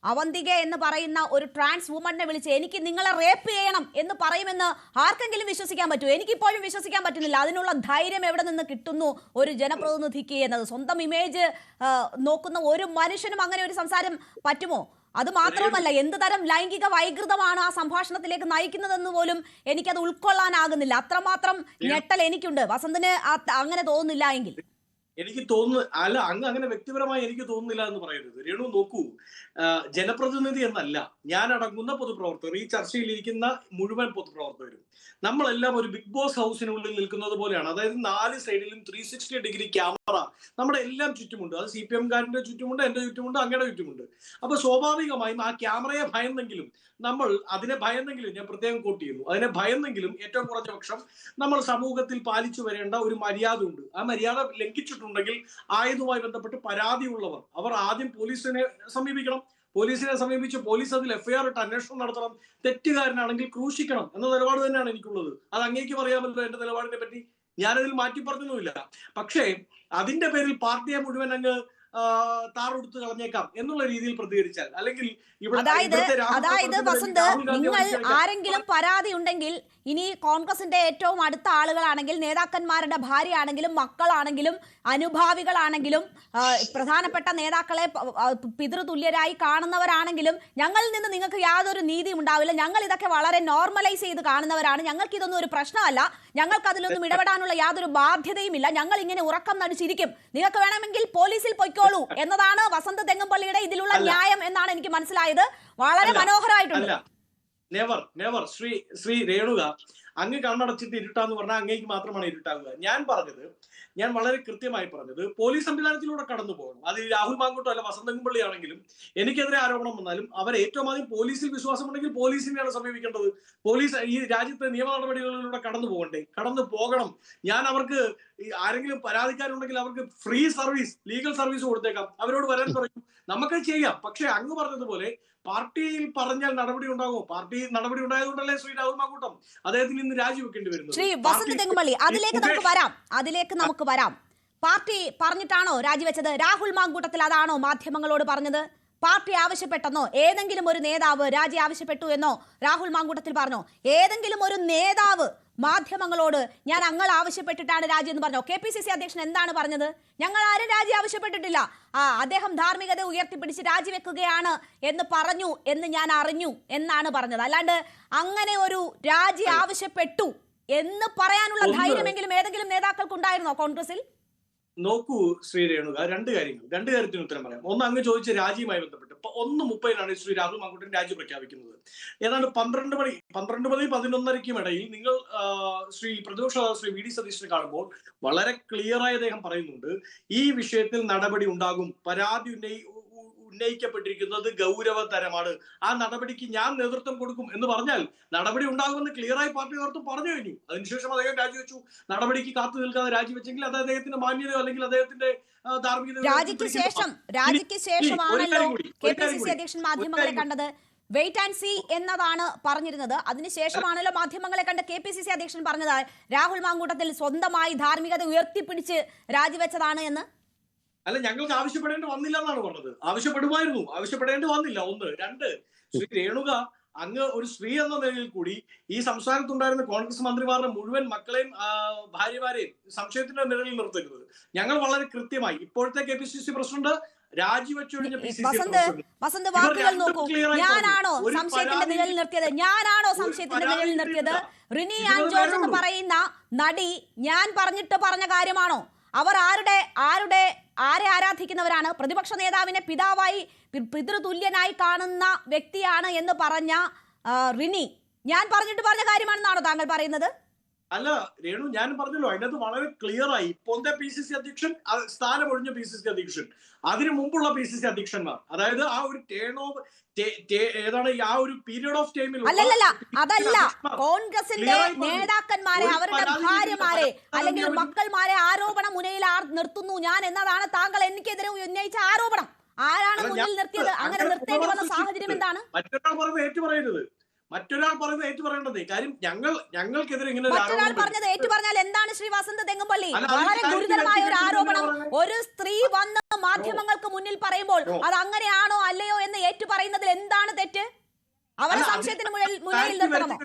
അവന്തിക എന്ന് പറയുന്ന ഒരു ട്രാൻസ് വുമണിനെ വിളിച്ച് എനിക്ക് നിങ്ങളെ റേപ്പ് ചെയ്യണം എന്ന് പറയുമെന്ന് ആർക്കെങ്കിലും വിശ്വസിക്കാൻ പറ്റുമോ? എനിക്കിപ്പോഴും വിശ്വസിക്കാൻ പറ്റുന്നില്ല. അതിനുള്ള ധൈര്യം എവിടെ നിന്ന് കിട്ടുന്നു ഒരു ജനപ്രതിനിധിക്ക് എന്നത്? സ്വന്തം ഇമേജ് നോക്കുന്ന ഒരു മനുഷ്യനും അങ്ങനെ ഒരു സംസാരം പറ്റുമോ? അത് മാത്രവുമല്ല, എന്ത് തരം ലൈംഗിക വൈകൃതമാണ് ആ സംഭാഷണത്തിലേക്ക് നയിക്കുന്നതെന്ന് പോലും എനിക്കത് ഉൾക്കൊള്ളാനാകുന്നില്ല. അത്രമാത്രം ഞെട്ടൽ എനിക്കുണ്ട്. വസന്തിന് അങ്ങനെ തോന്നുന്നില്ല എങ്കിൽ എനിക്ക് തോന്നുന്നു അല്ല, അങ്ങനെ വ്യക്തിപരമായി എനിക്ക് തോന്നുന്നില്ല എന്ന് പറയരുത്. രേണു നോക്കൂ, ജനപ്രതിനിധി എന്നല്ല, ഞാൻ അടങ്ങുന്ന പൊതുപ്രവർത്തകർ, ഈ ചർച്ചയിലിരിക്കുന്ന മുഴുവൻ പൊതുപ്രവർത്തകരും നമ്മളെല്ലാം ഒരു ബിഗ് ബോസ് ഹൗസിനുള്ളിൽ നിൽക്കുന്നത് പോലെയാണ്. അതായത് 4 സൈഡിലും 360 ഡിഗ്രി ക്യാമറ നമ്മുടെ എല്ലാം ചുറ്റുമുണ്ട്. അത് CPM കാരന്റെ ചുറ്റുമുണ്ട്, എന്റെ ചുറ്റുമുണ്ട്, അങ്ങയുടെ ചുറ്റുമുണ്ട്. അപ്പൊ സ്വാഭാവികമായും ആ ക്യാമറയെ ഭയന്നെങ്കിലും ഞാൻ പ്രത്യേകം കോട്ട് ചെയ്യുന്നു, അതിനെ ഭയന്നെങ്കിലും ഏറ്റവും കുറഞ്ഞ പക്ഷം നമ്മൾ സമൂഹത്തിൽ പാലിച്ചു വരേണ്ട ഒരു മര്യാദ ഉണ്ട്. ആ മര്യാദ ലംഘിച്ചിട്ടുണ്ടെങ്കിൽ ആയതുമായി ബന്ധപ്പെട്ട് പരാതിയുള്ളവർ അവർ ആദ്യം പോലീസിനെ സമീപിക്കണം. പോലീസിനെ സമീപിച്ച് പോലീസ് അതിൽ FIR ഇട്ട് അന്വേഷണം നടത്തണം. തെറ്റുകാരനാണെങ്കിൽ ക്രൂശിക്കണം എന്ന നിലപാട് തന്നെയാണ് എനിക്കുള്ളത്. അത് അങ്ങേക്കും അറിയാമല്ലോ എന്റെ നിലപാടിനെ പറ്റി. ഞാനതിൽ മാറ്റി പറഞ്ഞൊന്നുമില്ല. പക്ഷേ അതിന്റെ പേരിൽ പാർട്ടിയെ മുഴുവൻ അങ്ങ് താറെടുത്ത് കളഞ്ഞേക്കാം എന്നുള്ള രീതിയിൽ പ്രതികരിച്ചാൽ, അല്ലെങ്കിൽ അതായത് വസന്ത്, നിങ്ങൾ ആരെങ്കിലും പരാതി ഉണ്ടെങ്കിൽ ഇനി കോൺഗ്രസിന്റെ ഏറ്റവും അടുത്ത ആളുകളാണെങ്കിൽ, നേതാക്കന്മാരുടെ ഭാര്യയാണെങ്കിലും മക്കളാണെങ്കിലും അനുഭാവികളാണെങ്കിലും പ്രധാനപ്പെട്ട നേതാക്കളെ പിതൃതുല്യരായി കാണുന്നവരാണെങ്കിലും ഞങ്ങളിൽ നിന്ന് നിങ്ങൾക്ക് യാതൊരു നീതിയും ഉണ്ടാവില്ല. ഞങ്ങൾ ഇതൊക്കെ വളരെ നോർമലൈസ് ചെയ്ത് കാണുന്നവരാണ്. ഞങ്ങൾക്ക് ഇതൊന്നും ഒരു പ്രശ്നമല്ല. ഞങ്ങൾക്ക് അതിലൊന്നും ഇടപെടാനുള്ള യാതൊരു ബാധ്യതയുമില്ല. ഞങ്ങൾ ഇങ്ങനെ ഉറക്കം നടിച്ചിരിക്കും. നിങ്ങൾക്ക് വേണമെങ്കിൽ പോലീസിൽ പൊയ്ക്കോളൂ എന്നതാണ് വസന്ത് തെങ്ങുംപള്ളിയുടെ ഇതിലുള്ള ന്യായം എന്നാണ് എനിക്ക് മനസ്സിലായത്. വളരെ മനോഹരമായിട്ടുണ്ട്. നെവർ ശ്രീ രേണുക, അങ്ങ് കണ്ണടച്ചിട്ട് ഇരുട്ടാന്ന് പറഞ്ഞാൽ അങ്ങേക്ക് മാത്രമാണ് ഇരുട്ടാകുക. ഞാൻ വളരെ കൃത്യമായി പറഞ്ഞത് പോലീസ് സംവിധാനത്തിലൂടെ കടന്നു പോകണം. അത് രാഹുൽ മാങ്കൂട്ടോ അല്ല വസന്ത് തെങ്ങുംപള്ളി ആണെങ്കിലും എനിക്കെതിരെ ആരോപണം വന്നാലും അവർ ഏറ്റവും ആദ്യം പോലീസിൽ വിശ്വാസമുണ്ടെങ്കിൽ പോലീസിനെയാണ് സമീപിക്കേണ്ടത്. പോലീസ് ഈ രാജ്യത്തെ നിയമ നടപടികളിലൂടെ കടന്നു പോകണം. ഞാൻ അവർക്ക് ആരെങ്കിലും പരാതിക്കാരുണ്ടെങ്കിൽ അവർക്ക് ഫ്രീ സർവീസ്, ലീഗൽ സർവീസ് കൊടുത്തേക്കാം. അവരോട് വരാൻ പറയും, നമുക്ക് ചെയ്യാം. പക്ഷെ അങ്ങ് പറഞ്ഞതുപോലെ പാർട്ടിയിൽ പറഞ്ഞാൽ നടപടി ഉണ്ടാകുമോ? പാർട്ടി നടപടി ഉണ്ടായതുകൊണ്ടല്ലേ ശ്രീ രാഹുൽ മാങ്കൂട്ടം അദ്ദേഹത്തിന് ഇന്ന് രാജിവെക്കേണ്ടി വരുന്നത്. ശ്രീ വസന്ത് തെങ്ങുംപള്ളി, അതിലേക്ക് നമുക്ക് വരാം. പാർട്ടി പറഞ്ഞിട്ടാണോ രാജിവെച്ചത്? രാഹുൽ മാങ്കൂട്ടത്തിൽ അതാണോ മാധ്യമങ്ങളോട് പറഞ്ഞത്? പാർട്ടി ആവശ്യപ്പെട്ടെന്നോ? ഏതെങ്കിലും ഒരു നേതാവ് രാജി ആവശ്യപ്പെട്ടു എന്നോ രാഹുൽ മാങ്കൂട്ടത്തിൽ പറഞ്ഞോ? ഏതെങ്കിലും ഒരു നേതാവ് മാധ്യമങ്ങളോട് ഞാൻ അങ്ങൾ ആവശ്യപ്പെട്ടിട്ടാണ് രാജി എന്ന് പറഞ്ഞോ? KPCC അധ്യക്ഷൻ എന്താണ് പറഞ്ഞത്? ഞങ്ങൾ ആരും രാജി ആവശ്യപ്പെട്ടിട്ടില്ല, അദ്ദേഹം ധാർമ്മികത ഉയർത്തിപ്പിടിച്ച് രാജിവെക്കുകയാണ് എന്ന് പറഞ്ഞു എന്ന് ഞാൻ അറിഞ്ഞു എന്നാണ് പറഞ്ഞത്. അല്ലാണ്ട് അങ്ങനെ ഒരു രാജി ആവശ്യപ്പെട്ടു എന്ന് പറയാനുള്ള ധൈര്യമെങ്കിലും ഏതെങ്കിലും നേതാക്കൾക്ക് ഉണ്ടായിരുന്നോ കോൺഗ്രസിൽ? നോക്കൂ ശ്രീ രേണുക, രണ്ട് കാര്യത്തിന് ഉത്തരം പറയാം. ഒന്ന്, അങ്ങ് ചോദിച്ച രാജിയുമായി ബന്ധപ്പെട്ട് 1:30 ശ്രീ രാഹുൽ മാങ്കൂട്ടൻ രാജി പ്രഖ്യാപിക്കുന്നത്. ഏതാണ്ട് 11:11-11:30 ഇടയിൽ നിങ്ങൾ പ്രതിപക്ഷ ശ്രീ VD സതീശനെ കാണുമ്പോൾ വളരെ ക്ലിയറായി അദ്ദേഹം പറയുന്നുണ്ട്, ഈ വിഷയത്തിൽ നടപടി ഉണ്ടാകും, പരാതി ഉന്നയിക്കപ്പെട്ടിരിക്കുന്നത് ഗൗരവതരമാണ്, ആ നടപടിക്ക് ഞാൻ നേതൃത്വം കൊടുക്കും എന്ന് പറഞ്ഞാൽ നടപടി ഉണ്ടാകുമെന്ന് ക്ലിയറായി പാർട്ടി നേതൃത്വം പറഞ്ഞു കഴിഞ്ഞു. അതിനുശേഷം അദ്ദേഹം രാജിവെച്ചു. നടപടിക്ക് കാത്തു നിൽക്കാതെ രാജിവെച്ചെങ്കിൽ അത് അദ്ദേഹത്തിന്റെ മാന്യതയോ അല്ലെങ്കിൽ അദ്ദേഹത്തിന്റെ ധാർമ്മികതയോ. രാജിക്ക് ശേഷമാണല്ലോ KPCC അധ്യക്ഷൻ മാധ്യമങ്ങളെ കണ്ടത്. വെയിറ്റ് ആൻഡ് സീ എന്നതാണ് പറഞ്ഞിരുന്നത്. അതിനുശേഷമാണല്ലോ മാധ്യമങ്ങളെ കണ്ട് KPCC അധ്യക്ഷൻ പറഞ്ഞത് രാഹുൽ മാങ്കൂട്ടത്തിൽ സ്വന്തമായി ധാർമ്മികത ഉയർത്തിപ്പിടിച്ച് രാജിവെച്ചതാണ് എന്ന്. അല്ല, ഞങ്ങൾക്ക് ആവശ്യപ്പെടേണ്ടി വന്നില്ല എന്നാണ് പറഞ്ഞത്. ആവശ്യപ്പെടേണ്ടി വന്നില്ല. ഒന്ന്. രണ്ട്, ശ്രീ രേണുക, അങ്ങ് ഒരു സ്ത്രീ എന്ന നിലയിൽ കൂടി ഈ സംസ്ഥാനത്തുണ്ടായിരുന്ന കോൺഗ്രസ് മന്ത്രിമാരുടെ മുഴുവൻ മക്കളെയും ഭാര്യമാരെയും സംശയത്തിന്റെ നിഴലിൽ നിർത്തരുത്. ഞങ്ങൾ വളരെ കൃത്യമായി ഇപ്പോഴത്തെ KPCC പ്രസിഡന്റ് രാജിവെച്ചു കഴിഞ്ഞ വസന്ത് വാക്കുകൾ നോക്കൂ. ഞാനാണോ സംശയത്തിന്റെ നിഴലിൽ നിർത്തിയത്? റിനി ആൻ ജോർജ് എന്ന് പറയുന്ന നടി ഞാൻ പറഞ്ഞ കാര്യമാണോ? അവർ ആരെ ആരാധിക്കുന്നവരാണ്? പ്രതിപക്ഷ നേതാവിനെ പിതാവായി പിതൃതുല്യനായി കാണുന്ന വ്യക്തിയാണ് എന്ന് പറഞ്ഞ റിനി ഞാൻ പറഞ്ഞ കാര്യമാണെന്നാണോ താങ്കൾ പറയുന്നത്? അല്ല രേണു, ഞാൻ പറഞ്ഞല്ലോ, അതിനകത്ത് വളരെ ക്ലിയർ ആയി. ഇപ്പോഴത്തെ PCC അധ്യക്ഷൻ, സ്ഥാനം ഒഴിഞ്ഞ PCC അധ്യക്ഷൻ, അതിനു മുമ്പുള്ള PCC അധ്യക്ഷന്മാർ, അതായത് ആ ഒരു ടേൺ ഓവർ ഏതാണ് ആ ഒരു പീരിയഡ് ഓഫ് ടൈമിൽ അതല്ല കോൺഗ്രസിന്റെ നേതാക്കന്മാരെ, അവരുടെ ഭാര്യമാരെ അല്ലെങ്കിൽ മക്കൾമാരെ ആരോപണ മുനയിൽ നിർത്തുന്നു ഞാൻ എന്നതാണ് താങ്കൾ എനിക്കെതിരെ ഉന്നയിച്ച ആരോപണം. ആരാണ് മുന്നിൽ നിർത്തിയത്? അങ്ങനെ നിർത്തേണ്ടി വന്ന സാഹചര്യം എന്താണ്? മറ്റൊരാൾ പറഞ്ഞത് മറ്റൊരാൾ പറയുന്നത് ഏറ്റു പറയേണ്ടതേ. കാര്യം ഞങ്ങൾക്കെതിരെ ഇങ്ങനെ ഒരു മറ്റൊരാൾ ആരോപണം പറഞ്ഞത് ഏറ്റു പറഞ്ഞാൽ എന്താണ് ശ്രീ വസന്ത് തെങ്ങുംപള്ളി? അല്ല, അതിന് വളരെ കാര്യം ഗുരുതരമായ ഒരു വ്യക്തിഗത ആരോപണം പറയുന്നത്. ഒരു സ്ത്രീ വന്ന് മാധ്യമങ്ങൾക്ക് മുന്നിൽ പറയുമ്പോൾ അത് അങ്ങനെയാണോ അല്ലയോ എന്ന് ഏറ്റു പറയുന്നതിൽ എന്താണ് തെറ്റ്? അവരെ അല്ല, സംശയത്തിന് മുന്നിൽ നിർത്തണമോ?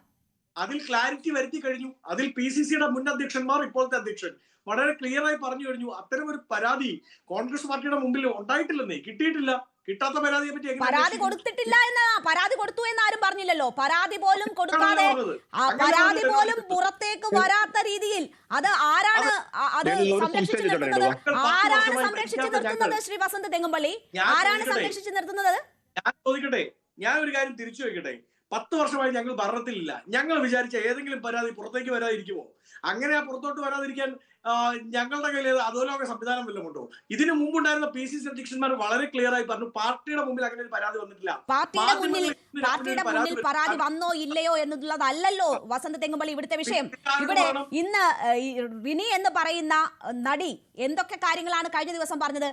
അതിൽ ക്ലാരിറ്റി വരുത്തി കഴിഞ്ഞു. അതിൽ PCCയുടെ മുൻ അധ്യക്ഷന്മാർ ഇപ്പോഴത്തെ അധ്യക്ഷൻ വളരെ ക്ലിയർ ആയി പറഞ്ഞു കഴിഞ്ഞു. അത്തരം ഒരു പരാതി കോൺഗ്രസ് പാർട്ടിയുടെ മുമ്പിൽ ഉണ്ടായിട്ടില്ലെന്നേ, കിട്ടിയിട്ടില്ല. കിട്ടാത്ത പരാതിയെ പറ്റി പരാതി കൊടുത്തിട്ടില്ല എന്ന്, പരാതി കൊടുത്തു എന്ന് ആരും പറഞ്ഞില്ലല്ലോ. പരാതി പോലും കൊടുക്കാതെ, പരാതി പോലും പുറത്തേക്ക് വരാത്ത രീതിയിൽ അത് ആരാണ് അത് സംരക്ഷിച്ചു നിർത്തുന്നത്? ആരാണ് സംരക്ഷിച്ചു നിർത്തുന്നത് ശ്രീ വസന്ത് തെങ്ങുംപള്ളി? ആരാണ് സംരക്ഷിച്ചു നിർത്തുന്നത്? ഞാൻ ചോദിക്കട്ടെ, ഞാൻ ഒരു കാര്യം തിരിച്ചു വെക്കട്ടെ. 10 വർഷമായി ഞങ്ങൾ ഭരണത്തിലില്ല. ഞങ്ങൾ വിചാരിച്ച ഏതെങ്കിലും പരാതി പുറത്തേക്ക് വരാതിരിക്കുമോ? അങ്ങനെ പുറത്തോട്ട് വരാതിരിക്കാൻ ഞങ്ങളുടെ കയ്യിൽ അധോലോക സംവിധാനം വല്ലതും ഉണ്ടോ? ഇതിനു മുമ്പുണ്ടായിരുന്ന PCC അധ്യക്ഷന്മാർ വളരെ ക്ലിയർ ആയി പറഞ്ഞു, പാർട്ടിയുടെ മുമ്പിൽ അങ്ങനെ ഒരു പരാതി വന്നിട്ടില്ല. പാർട്ടിയുടെ മുന്നിൽ പരാതി വന്നോ ഇല്ലയോ എന്നുള്ളതല്ലല്ലോ വസന്ത് തെങ്ങുംപള്ളി ഇവിടുത്തെ വിഷയം. ഇവിടെ ഇന്ന് റിനി എന്ന് പറയുന്ന നടി എന്തൊക്കെ കാര്യങ്ങളാണ് കഴിഞ്ഞ ദിവസം പറഞ്ഞത്?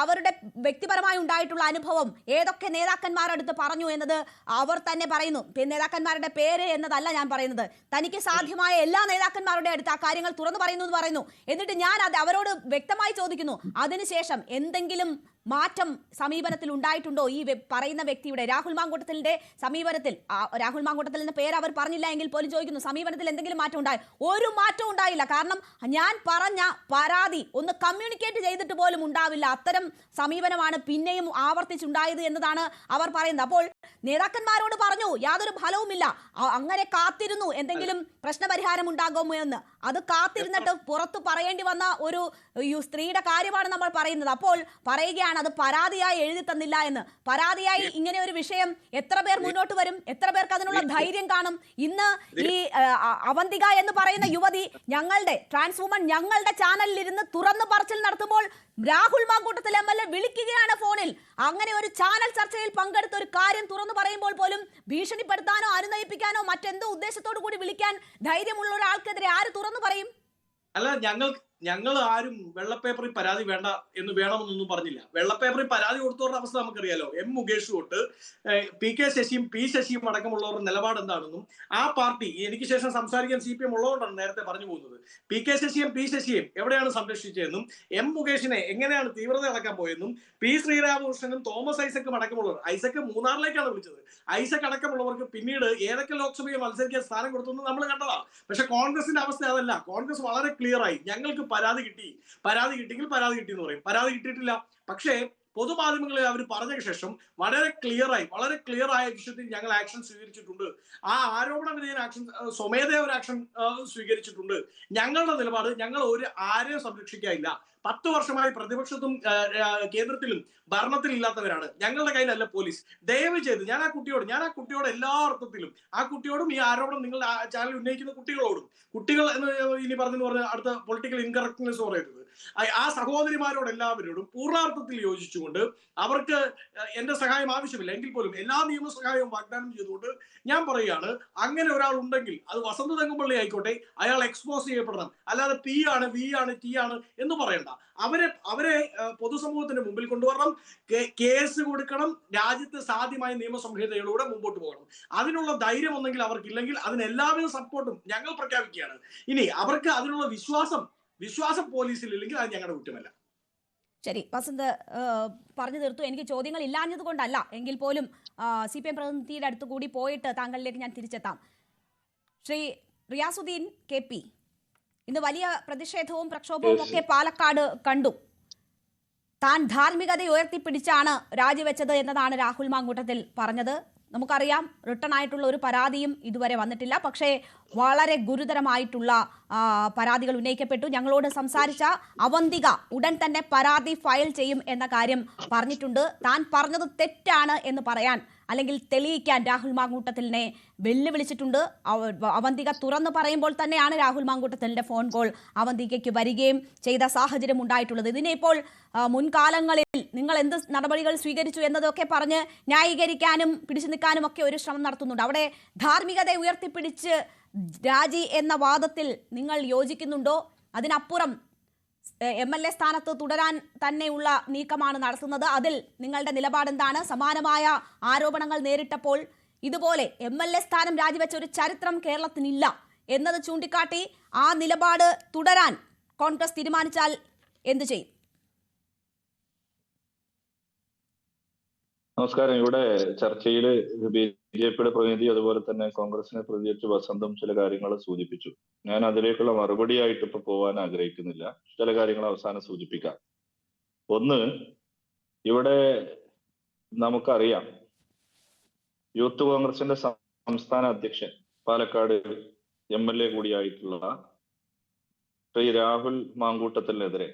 അവരുടെ വ്യക്തിപരമായി ഉണ്ടായിട്ടുള്ള അനുഭവം ഏതൊക്കെ നേതാക്കന്മാരടുത്ത് പറഞ്ഞു എന്നത് അവർ തന്നെ പറയുന്നു. നേതാക്കന്മാരുടെ പേര് എന്നതല്ല ഞാൻ പറയുന്നത്. തനിക്ക് സാധ്യമായ എല്ലാ നേതാക്കന്മാരുടെ അടുത്ത് ആ കാര്യങ്ങൾ തുറന്നു പറയുന്നു എന്ന് പറയുന്നു. എന്നിട്ട് ഞാൻ അവരോട് വ്യക്തമായി ചോദിക്കുന്നു, അതിനുശേഷം എന്തെങ്കിലും മാറ്റം സമീപനത്തിൽ ഉണ്ടായിട്ടുണ്ടോ? ഈ പറയുന്ന വ്യക്തിയുടെ രാഹുൽ മാങ്കൂട്ടത്തിലിന്റെ സമീപനത്തിൽ, രാഹുൽ മാങ്കൂട്ടത്തിലിന്റെ പേര് അവർ പറഞ്ഞില്ല എങ്കിൽ പോലും ചോദിക്കുന്നു, സമീപനത്തിൽ എന്തെങ്കിലും മാറ്റം ഉണ്ടായി? ഒരു മാറ്റവും ഉണ്ടായില്ല. കാരണം ഞാൻ പറഞ്ഞ പരാതി ഒന്ന് കമ്മ്യൂണിക്കേറ്റ് ചെയ്തിട്ട് പോലും ഉണ്ടാവില്ല. അത്തരം സമീപനമാണ് പിന്നെയും ആവർത്തിച്ചുണ്ടായത് എന്നതാണ് അവർ പറയുന്നത്. അപ്പോൾ നേതാക്കന്മാരോട് പറഞ്ഞു, യാതൊരു ഫലവുമില്ല. അങ്ങനെ കാത്തിരുന്നു എന്തെങ്കിലും പ്രശ്നപരിഹാരം ഉണ്ടാകുമോ എന്ന്. അത് കാത്തിരുന്നിട്ട് പുറത്തു പറയേണ്ടി വന്ന ഒരു സ്ത്രീയുടെ കാര്യമാണ് നമ്മൾ പറയുന്നത്. അപ്പോൾ പറയുകയാണ് അത് പരാതിയായി എഴുതി തന്നില്ല എന്ന്. പരാതിയായി ഇങ്ങനെ ഒരു വിഷയം എത്ര പേർ മുന്നോട്ട് വരും? എത്ര പേർക്ക് അതിനുള്ള ധൈര്യം കാണും? ഇന്ന് ഈ അവന്തിക എന്ന് പറയുന്ന യുവതി ഞങ്ങളുടെ ട്രാൻസ്വുമൺ ഞങ്ങളുടെ ചാനലിൽ ഇരുന്ന് തുറന്നു പറച്ചിൽ നടത്തുമ്പോൾ രാഹുൽ മാങ്കൂട്ടത്തിൽ MLA വിളിക്കുകയാണ് ഫോണിൽ. അങ്ങനെ ഒരു ചാനൽ ചർച്ചയിൽ പങ്കെടുത്ത ഒരു കാര്യം തുറന്നു പറയുമ്പോൾ പോലും ഭീഷണിപ്പെടുത്താനോ അനുനയിപ്പിക്കാനോ മറ്റെന്തോ ഉദ്ദേശത്തോടു കൂടി വിളിക്കാൻ ധൈര്യമുള്ള ഒരാൾക്കെതിരെ ആര് തുറന്നു പറയും? അല്ല, ഞങ്ങൾ ആരും വെള്ളപ്പേപ്പറിൽ പരാതി വേണമെന്നൊന്നും പറഞ്ഞില്ല. വെള്ളപ്പേപ്പറിൽ പരാതി കൊടുത്തവരുടെ അവസ്ഥ നമുക്കറിയാലോ. M മുകേഷ് തൊട്ട് PK ശശിയും P ശശിയും അടക്കമുള്ളവരുടെ നിലപാട് എന്താണെന്നും ആ പാർട്ടി എനിക്ക് ശേഷം സംസാരിക്കാൻ CPM ഉള്ളതുകൊണ്ടാണ് നേരത്തെ പറഞ്ഞു പോകുന്നത്. PK ശശിയും P ശശിയും എവിടെയാണ് സംരക്ഷിച്ചതെന്നും M മുകേഷിനെ എങ്ങനെയാണ് തീവ്രത അടക്കാൻ പോയെന്നും P ശ്രീരാമകൃഷ്ണനും തോമസ് ഐസക്കും അടക്കമുള്ളവർ, ഐസക്ക് മൂന്നാറിലേക്കാണ് വിളിച്ചത്, ഐസക് അടക്കമുള്ളവർക്ക് പിന്നീട് ഏതൊക്കെ ലോക്സഭയിൽ മത്സരിക്കാൻ സ്ഥാനം കൊടുത്തു നമ്മൾ കണ്ടതാ. പക്ഷെ കോൺഗ്രസിന്റെ അവസ്ഥ അതല്ല. കോൺഗ്രസ് വളരെ ക്ലിയർ ആയി, ഞങ്ങൾക്ക് പരാതി കിട്ടിയെങ്കിൽ പരാതി കിട്ടി എന്ന് പറയും. പരാതി കിട്ടിയിട്ടില്ല. പക്ഷേ പൊതുമാധ്യമങ്ങളിൽ അവർ പറഞ്ഞ ശേഷം വളരെ ക്ലിയർ ആയ വിഷയത്തിൽ ഞങ്ങൾ ആക്ഷൻ സ്വീകരിച്ചിട്ടുണ്ട്. ആ ആരോപണ വിധേയൻ ആക്ഷൻ സ്വമേധയാ ഒരു ആക്ഷൻ സ്വീകരിച്ചിട്ടുണ്ട്. ഞങ്ങളുടെ നിലപാട്, ഞങ്ങൾ ആരെയും സംരക്ഷിക്കാനില്ല. 10 വർഷമായി പ്രതിപക്ഷത്തും കേന്ദ്രത്തിലും ഭരണത്തിലില്ലാത്തവരാണ്. ഞങ്ങളുടെ കയ്യിലല്ല പോലീസ്. ദയവ് ചെയ്ത് ഞാൻ ആ കുട്ടിയോട് എല്ലാ അർത്ഥത്തിലും, ആ കുട്ടിയോടും ഈ ആരോപണം നിങ്ങളുടെ ചാനൽ ഉന്നയിക്കുന്ന കുട്ടികൾ എന്ന് ഇനി പറഞ്ഞ അടുത്ത പൊളിറ്റിക്കൽ ഇൻകറക്റ്റ്നെസ് പറയുന്നത്, ആ സഹോദരിമാരോട് എല്ലാവരോടും പൂർണ്ണാർത്ഥത്തിൽ യോജിച്ചുകൊണ്ട് അവർക്ക് എന്റെ സഹായം ആവശ്യമില്ല എങ്കിൽ പോലും എല്ലാ നിയമസഹായവും വാഗ്ദാനം ചെയ്തുകൊണ്ട് ഞാൻ പറയുകയാണ്, അങ്ങനെ ഒരാൾ ഉണ്ടെങ്കിൽ അത് വസന്ത് തെങ്ങുംപള്ളി ആയിക്കോട്ടെ, അയാൾ എക്സ്പോസ് ചെയ്യപ്പെടണം. അല്ലാതെ P ആണ്, V ആണ്, T ആണ് എന്ന് പറയണ്ട. അവരെ പൊതുസമൂഹത്തിന് മുമ്പിൽ കൊണ്ടുവരണം, കേസ് കൊടുക്കണം, രാജ്യത്ത് സാധ്യമായ നിയമസംഹിതയിലൂടെ മുമ്പോട്ട് പോകണം. അതിനുള്ള ധൈര്യം ഒന്നെങ്കിൽ അവർക്കില്ലെങ്കിൽ അതിന് എല്ലാവിധ സപ്പോർട്ടും ഞങ്ങൾ പ്രഖ്യാപിക്കുകയാണ്. ഇനി അവർക്ക് അതിനുള്ള വിശ്വാസം പോലീസിൽ ഇല്ലെങ്കിൽ അത് ഞങ്ങളുടെ കുറ്റമല്ല. ശരി, വസന്ത് പറഞ്ഞു തീർത്തു. എനിക്ക് ചോദ്യങ്ങൾ ഇല്ലാഞ്ഞത് കൊണ്ടല്ല എങ്കിൽ പോലും CPM പ്രതിനിധിയുടെ അടുത്ത് കൂടി പോയിട്ട് താങ്കളിലേക്ക് ഞാൻ തിരിച്ചെത്താം. ശ്രീ റിയാസുദ്ദീൻ KP, ഇന്ന് വലിയ പ്രതിഷേധവും പ്രക്ഷോഭവും ഒക്കെ പാലക്കാട് കണ്ടു. താൻ ധാർമ്മികത ഉയർത്തിപ്പിടിച്ചാണ് രാജിവെച്ചത് എന്നതാണ് രാഹുൽ മാങ്കൂട്ടത്തിൽ പറഞ്ഞത്. നമുക്കറിയാം, റിട്ടേൺ ആയിട്ടുള്ള ഒരു പരാതിയും ഇതുവരെ വന്നിട്ടില്ല. പക്ഷേ വളരെ ഗുരുതരമായിട്ടുള്ള പരാതികൾ ഉന്നയിക്കപ്പെട്ടു. ഞങ്ങളോട് സംസാരിച്ച അവന്തിക ഉടൻ തന്നെ പരാതി ഫയൽ ചെയ്യും എന്ന കാര്യം പറഞ്ഞിട്ടുണ്ട്. താൻ പറഞ്ഞത് തെറ്റാണ് എന്ന് പറയാൻ അല്ലെങ്കിൽ തെളിയിക്കാൻ രാഹുൽ മാങ്കൂട്ടത്തിലിനെ വെല്ലുവിളിച്ചിട്ടുണ്ട്. അവന്തിക തുറന്നു പറയുമ്പോൾ തന്നെയാണ് രാഹുൽ മാങ്കൂട്ടത്തിലിന്റെ ഫോൺ കോൾ അവന്തികയ്ക്ക് വരികയും ചെയ്ത സാഹചര്യം ഉണ്ടായിട്ടുള്ളത്. ഇതിനെ ഇപ്പോൾ മുൻകാലങ്ങളിൽ നിങ്ങൾ എന്ത് നടപടികൾ സ്വീകരിച്ചു എന്നതൊക്കെ പറഞ്ഞ് ന്യായീകരിക്കാനും പിടിച്ചു നിൽക്കാനും ഒക്കെ ഒരു ശ്രമം നടത്തുന്നുണ്ട്. അവിടെ ധാർമ്മികത ഉയർത്തിപ്പിടിച്ച് രാജി എന്ന വാദത്തിൽ നിങ്ങൾ യോജിക്കുന്നുണ്ടോ? അതിനപ്പുറം MLA സ്ഥാനത്ത് തുടരാൻ തന്നെയുള്ള നീക്കമാണ് നടത്തുന്നത്. അതിൽ നിങ്ങളുടെ നിലപാടെന്താണ്? സമാനമായ ആരോപണങ്ങൾ നേരിട്ടപ്പോൾ ഇതുപോലെ MLA സ്ഥാനം രാജിവെച്ച ഒരു ചരിത്രം കേരളത്തിനില്ല എന്നത് ചൂണ്ടിക്കാട്ടി ആ നിലപാട് തുടരാൻ കോൺഗ്രസ് തീരുമാനിച്ചാൽ എന്തു ചെയ്യും? നമസ്കാരം. ഇവിടെ ചർച്ചയിൽ BJPയുടെ പ്രതിനിധി അതുപോലെ തന്നെ കോൺഗ്രസിനെ പ്രതിനിധീകരിച്ച് വസന്തം ചില കാര്യങ്ങൾ സൂചിപ്പിച്ചു. ഞാൻ അതിലേക്കുള്ള മറുപടിയായിട്ട് ഇപ്പൊ പോകാൻ ആഗ്രഹിക്കുന്നില്ല. ചില കാര്യങ്ങൾ അവസാനം സൂചിപ്പിക്കാം. ഒന്ന്, ഇവിടെ നമുക്കറിയാം യൂത്ത് കോൺഗ്രസിന്റെ സംസ്ഥാന അധ്യക്ഷൻ പാലക്കാട് MLA കൂടിയായിട്ടുള്ള ശ്രീ രാഹുൽ മാങ്കൂട്ടത്തിനെതിരെ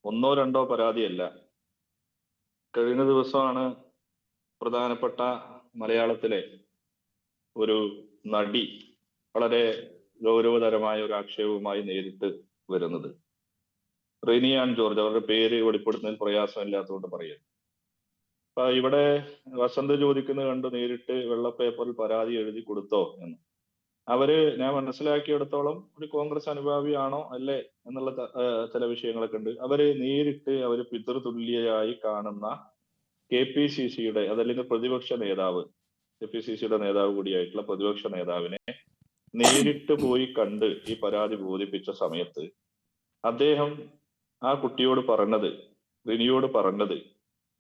ഒന്നോ രണ്ടോ പരാതിയല്ല, കഴിഞ്ഞ ദിവസമാണ് പ്രധാനപ്പെട്ട മലയാളത്തിലെ ഒരു നടി വളരെ ഗൗരവതരമായ ഒരു ആക്ഷേപവുമായി നേരിട്ട് വരുന്നത്. റിനി ആൻ ജോർജ്, അവരുടെ പേര് വെളിപ്പെടുത്തുന്നതിൽ പ്രയാസമില്ലാത്തതുകൊണ്ട് പറയാം. അപ്പൊ ഇവിടെ വസന്ത് ചോദിക്കുന്നത് കണ്ട് നേരിട്ട് വെള്ള പേപ്പറിൽ പരാതി എഴുതി കൊടുത്തോ എന്ന്. ഞാൻ മനസ്സിലാക്കിയെടുത്തോളം ഒരു കോൺഗ്രസ് അനുഭാവിയാണോ അല്ലേ എന്നുള്ള ചില വിഷയങ്ങളൊക്കെ ഉണ്ട്. നേരിട്ട് പിതൃതുല്യയായി കാണുന്ന KPCCയുടെ അതല്ലെങ്കിൽ പ്രതിപക്ഷ നേതാവ്, KPCCയുടെ നേതാവ് കൂടിയായിട്ടുള്ള പ്രതിപക്ഷ നേതാവിനെ നേരിട്ട് പോയി കണ്ട് ഈ പരാതി ബോധിപ്പിച്ച സമയത്ത് അദ്ദേഹം ആ കുട്ടിയോട് പറഞ്ഞത്, റിനിയോട് പറഞ്ഞത്,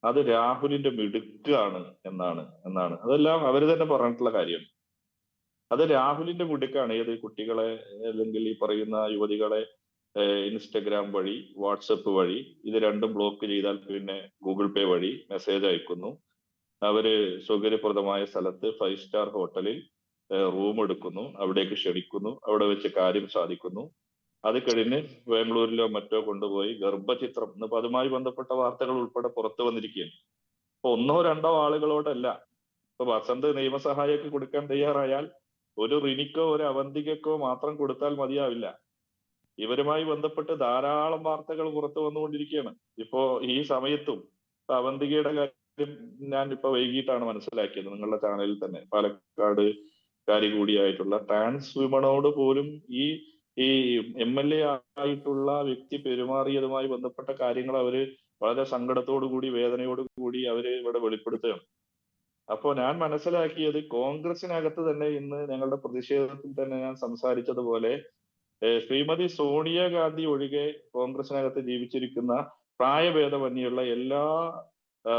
അത് രാഹുലിന്റെ മിടുക്കാണ് എന്നാണ്. അതെല്ലാം അവര് തന്നെ പറഞ്ഞിട്ടുള്ള കാര്യം. അത് രാഹുലിന്റെ മിടുക്കാണ്. ഏത് കുട്ടികളെ അല്ലെങ്കിൽ ഈ പറയുന്ന യുവതികളെ ഇൻസ്റ്റഗ്രാം വഴി, വാട്സപ്പ് വഴി ഇത് രണ്ടും ബ്ലോക്ക് ചെയ്താൽ പിന്നെ ഗൂഗിൾ പേ വഴി മെസ്സേജ് അയക്കുന്നു. അവര് സൗകര്യപ്രദമായ സ്ഥലത്ത് 5 സ്റ്റാർ ഹോട്ടലിൽ റൂം എടുക്കുന്നു, അവിടേക്ക് ക്ഷണിക്കുന്നു, അവിടെ വെച്ച് കാര്യം സാധിക്കുന്നു. അത് കഴിഞ്ഞ് ബാംഗ്ലൂരിലോ മറ്റോ കൊണ്ടുപോയി ഗർഭചിത്രം, ഇന്നിപ്പോ അതുമായി ബന്ധപ്പെട്ട വാർത്തകൾ ഉൾപ്പെടെ പുറത്തു വന്നിരിക്കുകയാണ്. ഇപ്പൊ ഒന്നോ രണ്ടോ ആളുകളോടല്ല. ഇപ്പൊ വസന്ത് നിയമസഹായമൊക്കെ കൊടുക്കാൻ തയ്യാറായാൽ ഒരു റിനിക്കോ ഒരു അവന്തികക്കോ മാത്രം കൊടുത്താൽ മതിയാവില്ല. ഇവരുമായി ബന്ധപ്പെട്ട് ധാരാളം വാർത്തകൾ പുറത്തു വന്നുകൊണ്ടിരിക്കുകയാണ്. ഇപ്പോ ഈ സമയത്തും അവന്തികയുടെ കാര്യം ഞാൻ ഇപ്പൊ വൈകിട്ടാണ് മനസ്സിലാക്കിയത്, നിങ്ങളുടെ ചാനലിൽ തന്നെ. പാലക്കാട് കാരി കൂടിയായിട്ടുള്ള ട്രാൻസ് വിമണോട് പോലും ഈ MLA ആയിട്ടുള്ള വ്യക്തി പെരുമാറിയതുമായി ബന്ധപ്പെട്ട കാര്യങ്ങൾ അവര് വളരെ സങ്കടത്തോടു കൂടി, വേദനയോട് കൂടി അവര് ഇവിടെ വെളിപ്പെടുത്തുകയാണ്. അപ്പോ ഞാൻ മനസ്സിലാക്കിയത് കോൺഗ്രസിനകത്ത് തന്നെ ഇന്ന് ഞങ്ങളുടെ പ്രതിഷേധത്തിൽ തന്നെ ഞാൻ സംസാരിച്ചതുപോലെ ശ്രീമതി സോണിയാഗാന്ധി ഒഴികെ കോൺഗ്രസിനകത്ത് ജീവിച്ചിരിക്കുന്ന പ്രായഭേദമന്യുള്ള എല്ലാ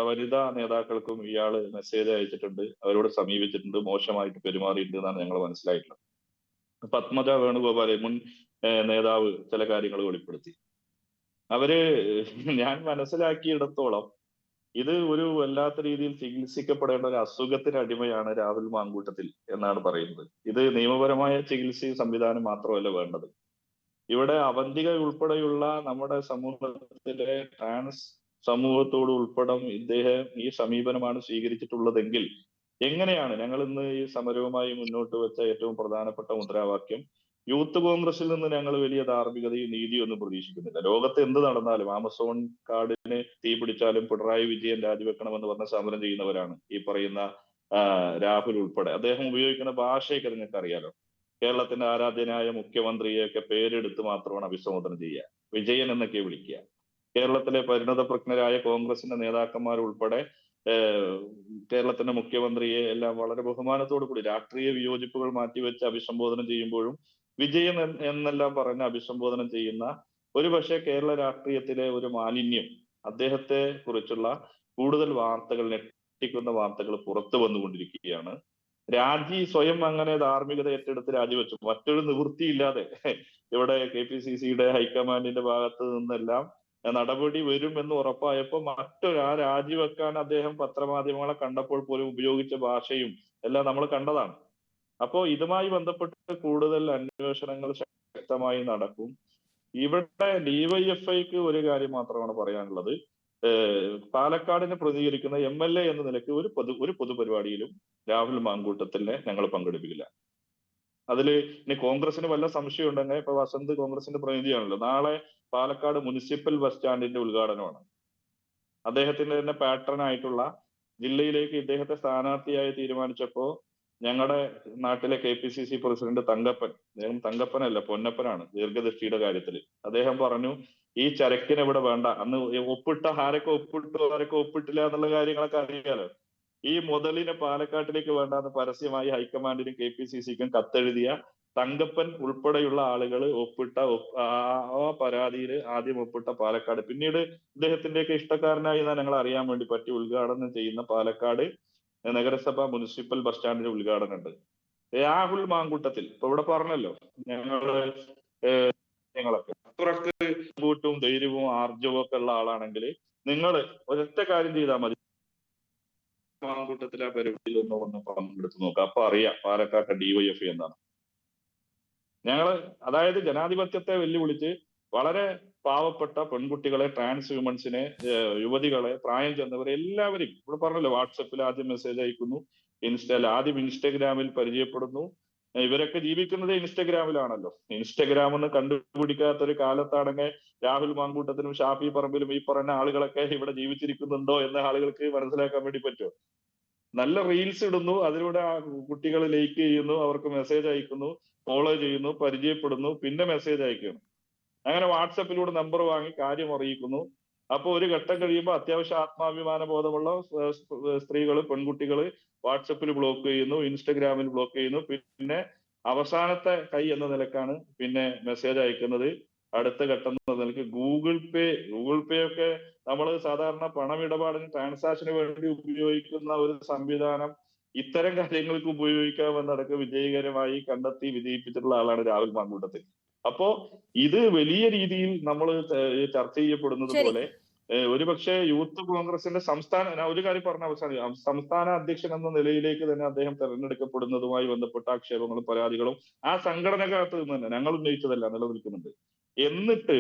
വനിതാ നേതാക്കൾക്കും ഇയാള് മെസ്സേജ് അയച്ചിട്ടുണ്ട്, അവരോട് സമീപിച്ചിട്ടുണ്ട്, മോശമായിട്ട് പെരുമാറിയിട്ടുണ്ട് എന്നാണ് ഞങ്ങൾ മനസ്സിലായിട്ടുള്ളത്. പത്മജ വേണുഗോപാൽ മുൻ നേതാവ് ചില കാര്യങ്ങൾ വെളിപ്പെടുത്തി. ഞാൻ മനസ്സിലാക്കിയിടത്തോളം ഇത് ഒരു വല്ലാത്ത രീതിയിൽ ചികിത്സിക്കപ്പെടേണ്ട ഒരു അസുഖത്തിന് അടിമയാണ് രാഹുൽ മാങ്കൂട്ടത്തിൽ എന്നാണ് പറയുന്നത്. ഇത് നിയമപരമായ ചികിത്സ സംവിധാനം മാത്രമല്ല വേണ്ടത്. ഇവിടെ അവന്തിക ഉൾപ്പെടെയുള്ള നമ്മുടെ സമൂഹത്തിലെ ട്രാൻസ് സമൂഹത്തോട് ഉൾപ്പെടെ ഇദ്ദേഹം ഈ സമീപനമാണ് സ്വീകരിച്ചിട്ടുള്ളതെങ്കിൽ എങ്ങനെയാണ് ഞങ്ങൾ ഇന്ന് ഈ സമരവുമായി മുന്നോട്ട് വെച്ച ഏറ്റവും പ്രധാനപ്പെട്ട മുദ്രാവാക്യം, യൂത്ത് കോൺഗ്രസിൽ നിന്ന് ഞങ്ങൾ വലിയ ധാർമ്മികതയും നീതിയും ഒന്നും പ്രതീക്ഷിക്കുന്നില്ല. ലോകത്ത് എന്ത് നടന്നാലും, ആമസോൺ കാടിന് തീ പിടിച്ചാലും പിണറായി വിജയൻ രാജിവെക്കണമെന്ന് പറഞ്ഞ സമരം ചെയ്യുന്നവരാണ് ഈ പറയുന്ന രാഹുൽ ഉൾപ്പെടെ. അദ്ദേഹം ഉപയോഗിക്കുന്ന ഭാഷയൊക്കെ നിങ്ങൾക്ക് അറിയാലോ. കേരളത്തിന്റെ ആരാധ്യനായ മുഖ്യമന്ത്രിയൊക്കെ പേരെടുത്ത് മാത്രമാണ് അഭിസംബോധന ചെയ്യുക, വിജയൻ എന്നൊക്കെ വിളിക്കുക. കേരളത്തിലെ പരിണതപ്രജ്ഞരായ കോൺഗ്രസിന്റെ നേതാക്കന്മാർ ഉൾപ്പെടെ കേരളത്തിന്റെ മുഖ്യമന്ത്രിയെ എല്ലാം വളരെ ബഹുമാനത്തോടു കൂടി രാഷ്ട്രീയ വിയോജിപ്പുകൾ മാറ്റിവെച്ച് അഭിസംബോധന ചെയ്യുമ്പോഴും വിജയൻ എന്നെല്ലാം പറഞ്ഞ് അഭിസംബോധന ചെയ്യുന്ന ഒരുപക്ഷെ കേരള രാഷ്ട്രീയത്തിലെ ഒരു മാലിന്യം, അദ്ദേഹത്തെ കുറിച്ചുള്ള കൂടുതൽ വാർത്തകൾ, ഞെട്ടിക്കുന്ന വാർത്തകൾ പുറത്തു വന്നുകൊണ്ടിരിക്കുകയാണ്. സ്വയം അങ്ങനെ ധാർമ്മികത ഏറ്റെടുത്ത് രാജിവെച്ചു. മറ്റൊരു നിവൃത്തിയില്ലാതെ ഇവിടെ KPCCയുടെ ഹൈക്കമാൻഡിന്റെ ഭാഗത്ത് നിന്നെല്ലാം നടപടി വരുമെന്ന് ഉറപ്പായപ്പോ രാജിവെക്കാൻ അദ്ദേഹം പത്രമാധ്യമങ്ങളെ കണ്ടപ്പോൾ പോലും ഉപയോഗിച്ച ഭാഷയും എല്ലാം നമ്മൾ കണ്ടതാണ്. അപ്പോ ഇതുമായി ബന്ധപ്പെട്ട് കൂടുതൽ അന്വേഷണങ്ങൾ ശക്തമായി നടക്കും. ഇവിടെ DYFIക്ക് ഒരു കാര്യം മാത്രമാണ് പറയാനുള്ളത്. പാലക്കാടിനെ പ്രതികരിക്കുന്ന MLA എന്ന നിലയ്ക്ക് ഒരു പൊതുപരിപാടിയിലും രാഹുൽ മാങ്കൂട്ടത്തിനെ ഞങ്ങൾ പങ്കെടുപ്പിക്കില്ല. അതില് ഇനി കോൺഗ്രസിന് വല്ല സംശയം ഉണ്ടെങ്കിൽ, ഇപ്പൊ വസന്ത് കോൺഗ്രസിന്റെ പ്രതിനിധിയാണല്ലോ, നാളെ പാലക്കാട് മുനിസിപ്പൽ ബസ് സ്റ്റാൻഡിന്റെ ഉദ്ഘാടനമാണ്. അദ്ദേഹത്തിന്റെ തന്നെ പാറ്റേൺ ആയിട്ടുള്ള ജില്ലയിലേക്ക് ഇദ്ദേഹത്തെ സ്ഥാനാർത്ഥിയായി തീരുമാനിച്ചപ്പോ ഞങ്ങളുടെ നാട്ടിലെ KPCC പ്രസിഡന്റ് തങ്കപ്പൻ, അദ്ദേഹം തങ്കപ്പനല്ല പൊന്നപ്പനാണ് ദീർഘദൃഷ്ടിയുടെ കാര്യത്തിൽ, അദ്ദേഹം പറഞ്ഞു ഈ ചരക്കിന് ഇവിടെ വേണ്ട. അന്ന് ഒപ്പിട്ട ആരൊക്കെ ഒപ്പിട്ടു ആരൊക്കെ ഒപ്പിട്ടില്ല എന്നുള്ള കാര്യങ്ങളൊക്കെ അറിയാലോ. ഈ മുതലിനെ പാലക്കാട്ടിലേക്ക് വേണ്ടാന്ന് പരസ്യമായി ഹൈക്കമാൻഡിനും KPCCക്കും കത്തെഴുതിയ തങ്കപ്പൻ ഉൾപ്പെടെയുള്ള ആളുകൾ ഒപ്പിട്ട ആ പരാതിയിൽ ആദ്യം ഒപ്പിട്ട പാലക്കാട്, പിന്നീട് ഇദ്ദേഹത്തിന്റെയൊക്കെ ഇഷ്ടക്കാരനായി ഞങ്ങൾ അറിയാൻ വേണ്ടി പറ്റി ഉദ്ഘാടനം ചെയ്യുന്ന പാലക്കാട് നഗരസഭ മുനിസിപ്പൽ ബസ് സ്റ്റാൻഡിന്റെ ഉദ്ഘാടനം ഉണ്ട്. രാഹുൽ മാങ്കൂട്ടത്തിൽ ഇപ്പൊ ഇവിടെ പറഞ്ഞല്ലോ, ഞങ്ങളൊക്കെ അത്രക്ക് കൂട്ടും ധൈര്യവും ആർജവും ഒക്കെ ഉള്ള ആളാണെങ്കിൽ നിങ്ങൾ ഒരൊറ്റ കാര്യം ചെയ്താൽ മതി, മാങ്കൂട്ടത്തിൽ ആ പരിപാടിയിൽ ഒന്ന് പങ്കെടുത്ത് നോക്കുക. അപ്പൊ അറിയാം പാലക്കാട്ടെ DYFI എന്താണ്. അതായത് ജനാധിപത്യത്തെ വെല്ലുവിളിച്ച് വളരെ പാവപ്പെട്ട പെൺകുട്ടികളെ, ട്രാൻസ് ഹ്യൂമൻസിനെ, യുവതികളെ, പ്രായം ചെന്നവരെ എല്ലാവരെയും ഇവിടെ പറഞ്ഞല്ലോ, വാട്സപ്പിൽ ആദ്യം മെസ്സേജ് അയക്കുന്നു, ആദ്യം ഇൻസ്റ്റഗ്രാമിൽ പരിചയപ്പെടുന്നു. ഇവരൊക്കെ ജീവിക്കുന്നത് ഇൻസ്റ്റഗ്രാമിലാണല്ലോ. ഇൻസ്റ്റഗ്രാം എന്ന് കണ്ടുപിടിക്കാത്ത ഒരു കാലത്താണെങ്കിൽ രാഹുൽ മാങ്കൂട്ടത്തിനും ഷാഫി പറമ്പിലും ഈ പറഞ്ഞ ആളുകളൊക്കെ ഇവിടെ ജീവിച്ചിരിക്കുന്നുണ്ടോ എന്ന് ആളുകൾക്ക് മനസ്സിലാക്കാൻ വേണ്ടി പറ്റുമോ? നല്ല റീൽസ് ഇടുന്നു, അതിലൂടെ ആ കുട്ടികൾ ലൈക്ക് ചെയ്യുന്നു, അവർക്ക് മെസ്സേജ് അയക്കുന്നു, ഫോളോ ചെയ്യുന്നു, പരിചയപ്പെടുന്നു, പിന്നെ മെസ്സേജ് അയക്കുന്നു. അങ്ങനെ വാട്സപ്പിലൂടെ നമ്പർ വാങ്ങി കാര്യം അറിയിക്കുന്നു. അപ്പോൾ ഒരു ഘട്ടം കഴിയുമ്പോൾ അത്യാവശ്യം ആത്മാഭിമാന ബോധമുള്ള സ്ത്രീകൾ, പെൺകുട്ടികൾ വാട്സപ്പിൽ ബ്ലോക്ക് ചെയ്യുന്നു, ഇൻസ്റ്റഗ്രാമിൽ ബ്ലോക്ക് ചെയ്യുന്നു. പിന്നെ അവസാനത്തെ കൈ എന്ന നിലക്കാണ് പിന്നെ മെസ്സേജ് അയക്കുന്നത്. അടുത്ത ഘട്ടം എന്ന നിലയ്ക്ക് ഗൂഗിൾ പേ ഒക്കെ നമ്മൾ സാധാരണ പണമിടപാടിന്, ട്രാൻസാക്ഷന് വേണ്ടി ഉപയോഗിക്കുന്ന ഒരു സംവിധാനം ഇത്തരം കാര്യങ്ങൾക്ക് ഉപയോഗിക്കാമെന്നടക്കം വിജയകരമായി കണ്ടെത്തി വിജയിപ്പിച്ചിട്ടുള്ള ആളാണ് രാഹുൽ മാങ്കൂട്ടത്തിൽ. അപ്പോ ഇത് വലിയ രീതിയിൽ നമ്മൾ ചർച്ച ചെയ്യപ്പെടുന്നത് പോലെ ഒരുപക്ഷെ യൂത്ത് കോൺഗ്രസിന്റെ ഒരു കാര്യം പറഞ്ഞ അവസാനം സംസ്ഥാന അധ്യക്ഷൻ എന്ന നിലയിലേക്ക് തന്നെ അദ്ദേഹം തെരഞ്ഞെടുക്കപ്പെടുന്നതുമായി ബന്ധപ്പെട്ട ആക്ഷേപങ്ങളും പരാതികളും ആ സംഘടനകത്ത് നിന്ന് തന്നെ ഞങ്ങൾ ഉന്നയിച്ചതല്ല നിലനിൽക്കുന്നുണ്ട്. എന്നിട്ട്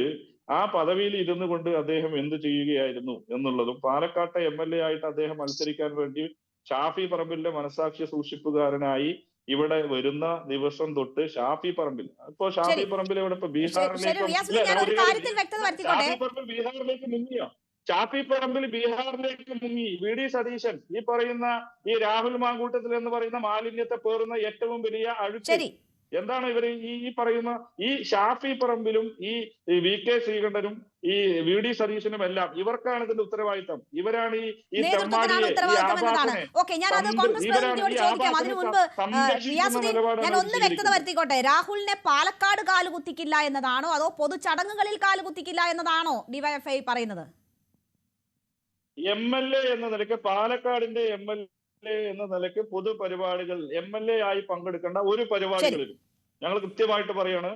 ആ പദവിയിൽ ഇരുന്നു കൊണ്ട് അദ്ദേഹം എന്ത് ചെയ്യുകയായിരുന്നു എന്നുള്ളതും, പാലക്കാട്ടെ MLA ആയിട്ട് അദ്ദേഹം മത്സരിക്കാൻ വേണ്ടി ഷാഫി പറമ്പിലിന്റെ മനസാക്ഷി സൂക്ഷിപ്പുകാരനായി ഇവിടെ വരുന്ന ദിവസം തൊട്ട് ഷാഫി പറമ്പിൽ ഇവിടെ ഇപ്പൊ ബീഹാറിലേക്ക് മുങ്ങിയോ? ഷാഫി പറമ്പിൽ ബീഹാറിലേക്ക് മുങ്ങി. VD സതീശൻ ഈ പറയുന്ന ഈ രാഹുൽ മാങ്കൂട്ടത്തിൽ എന്ന് പറയുന്ന മാലിന്യത്തെ പേറുന്ന ഏറ്റവും വലിയ അഴുക്ക് എന്താണ് ഇവര് ഈ പറയുന്ന ഈ ഷാഫി പറമ്പിലും ഈ VK ശ്രീകണ്ഠനും ഈ VD സതീശനും എല്ലാം ഇവർക്കാണ് ഇതിന്റെ ഉത്തരവാദിത്തം. ഇവരാണ് ഈ ഞാൻ ഒന്ന് വ്യക്തത വരുത്തിക്കോട്ടെ, രാഹുലിനെ പാലക്കാട് കാലുകുത്തിക്കില്ല എന്നതാണോ അതോ പൊതു ചടങ്ങുകളിൽ കാലുകുത്തിക്കില്ല എന്നതാണോ DYFI പറയുന്നത്? MLA എന്ന നിലയ്ക്ക്, പാലക്കാടിന്റെ MLA എന്ന നിലയ്ക്ക് പൊതുപരിപാടികൾ MLA ആയി പങ്കെടുക്കേണ്ട ഒരു പരിപാടികളിലും ഞങ്ങൾ കൃത്യമായിട്ട് പറയാണ്.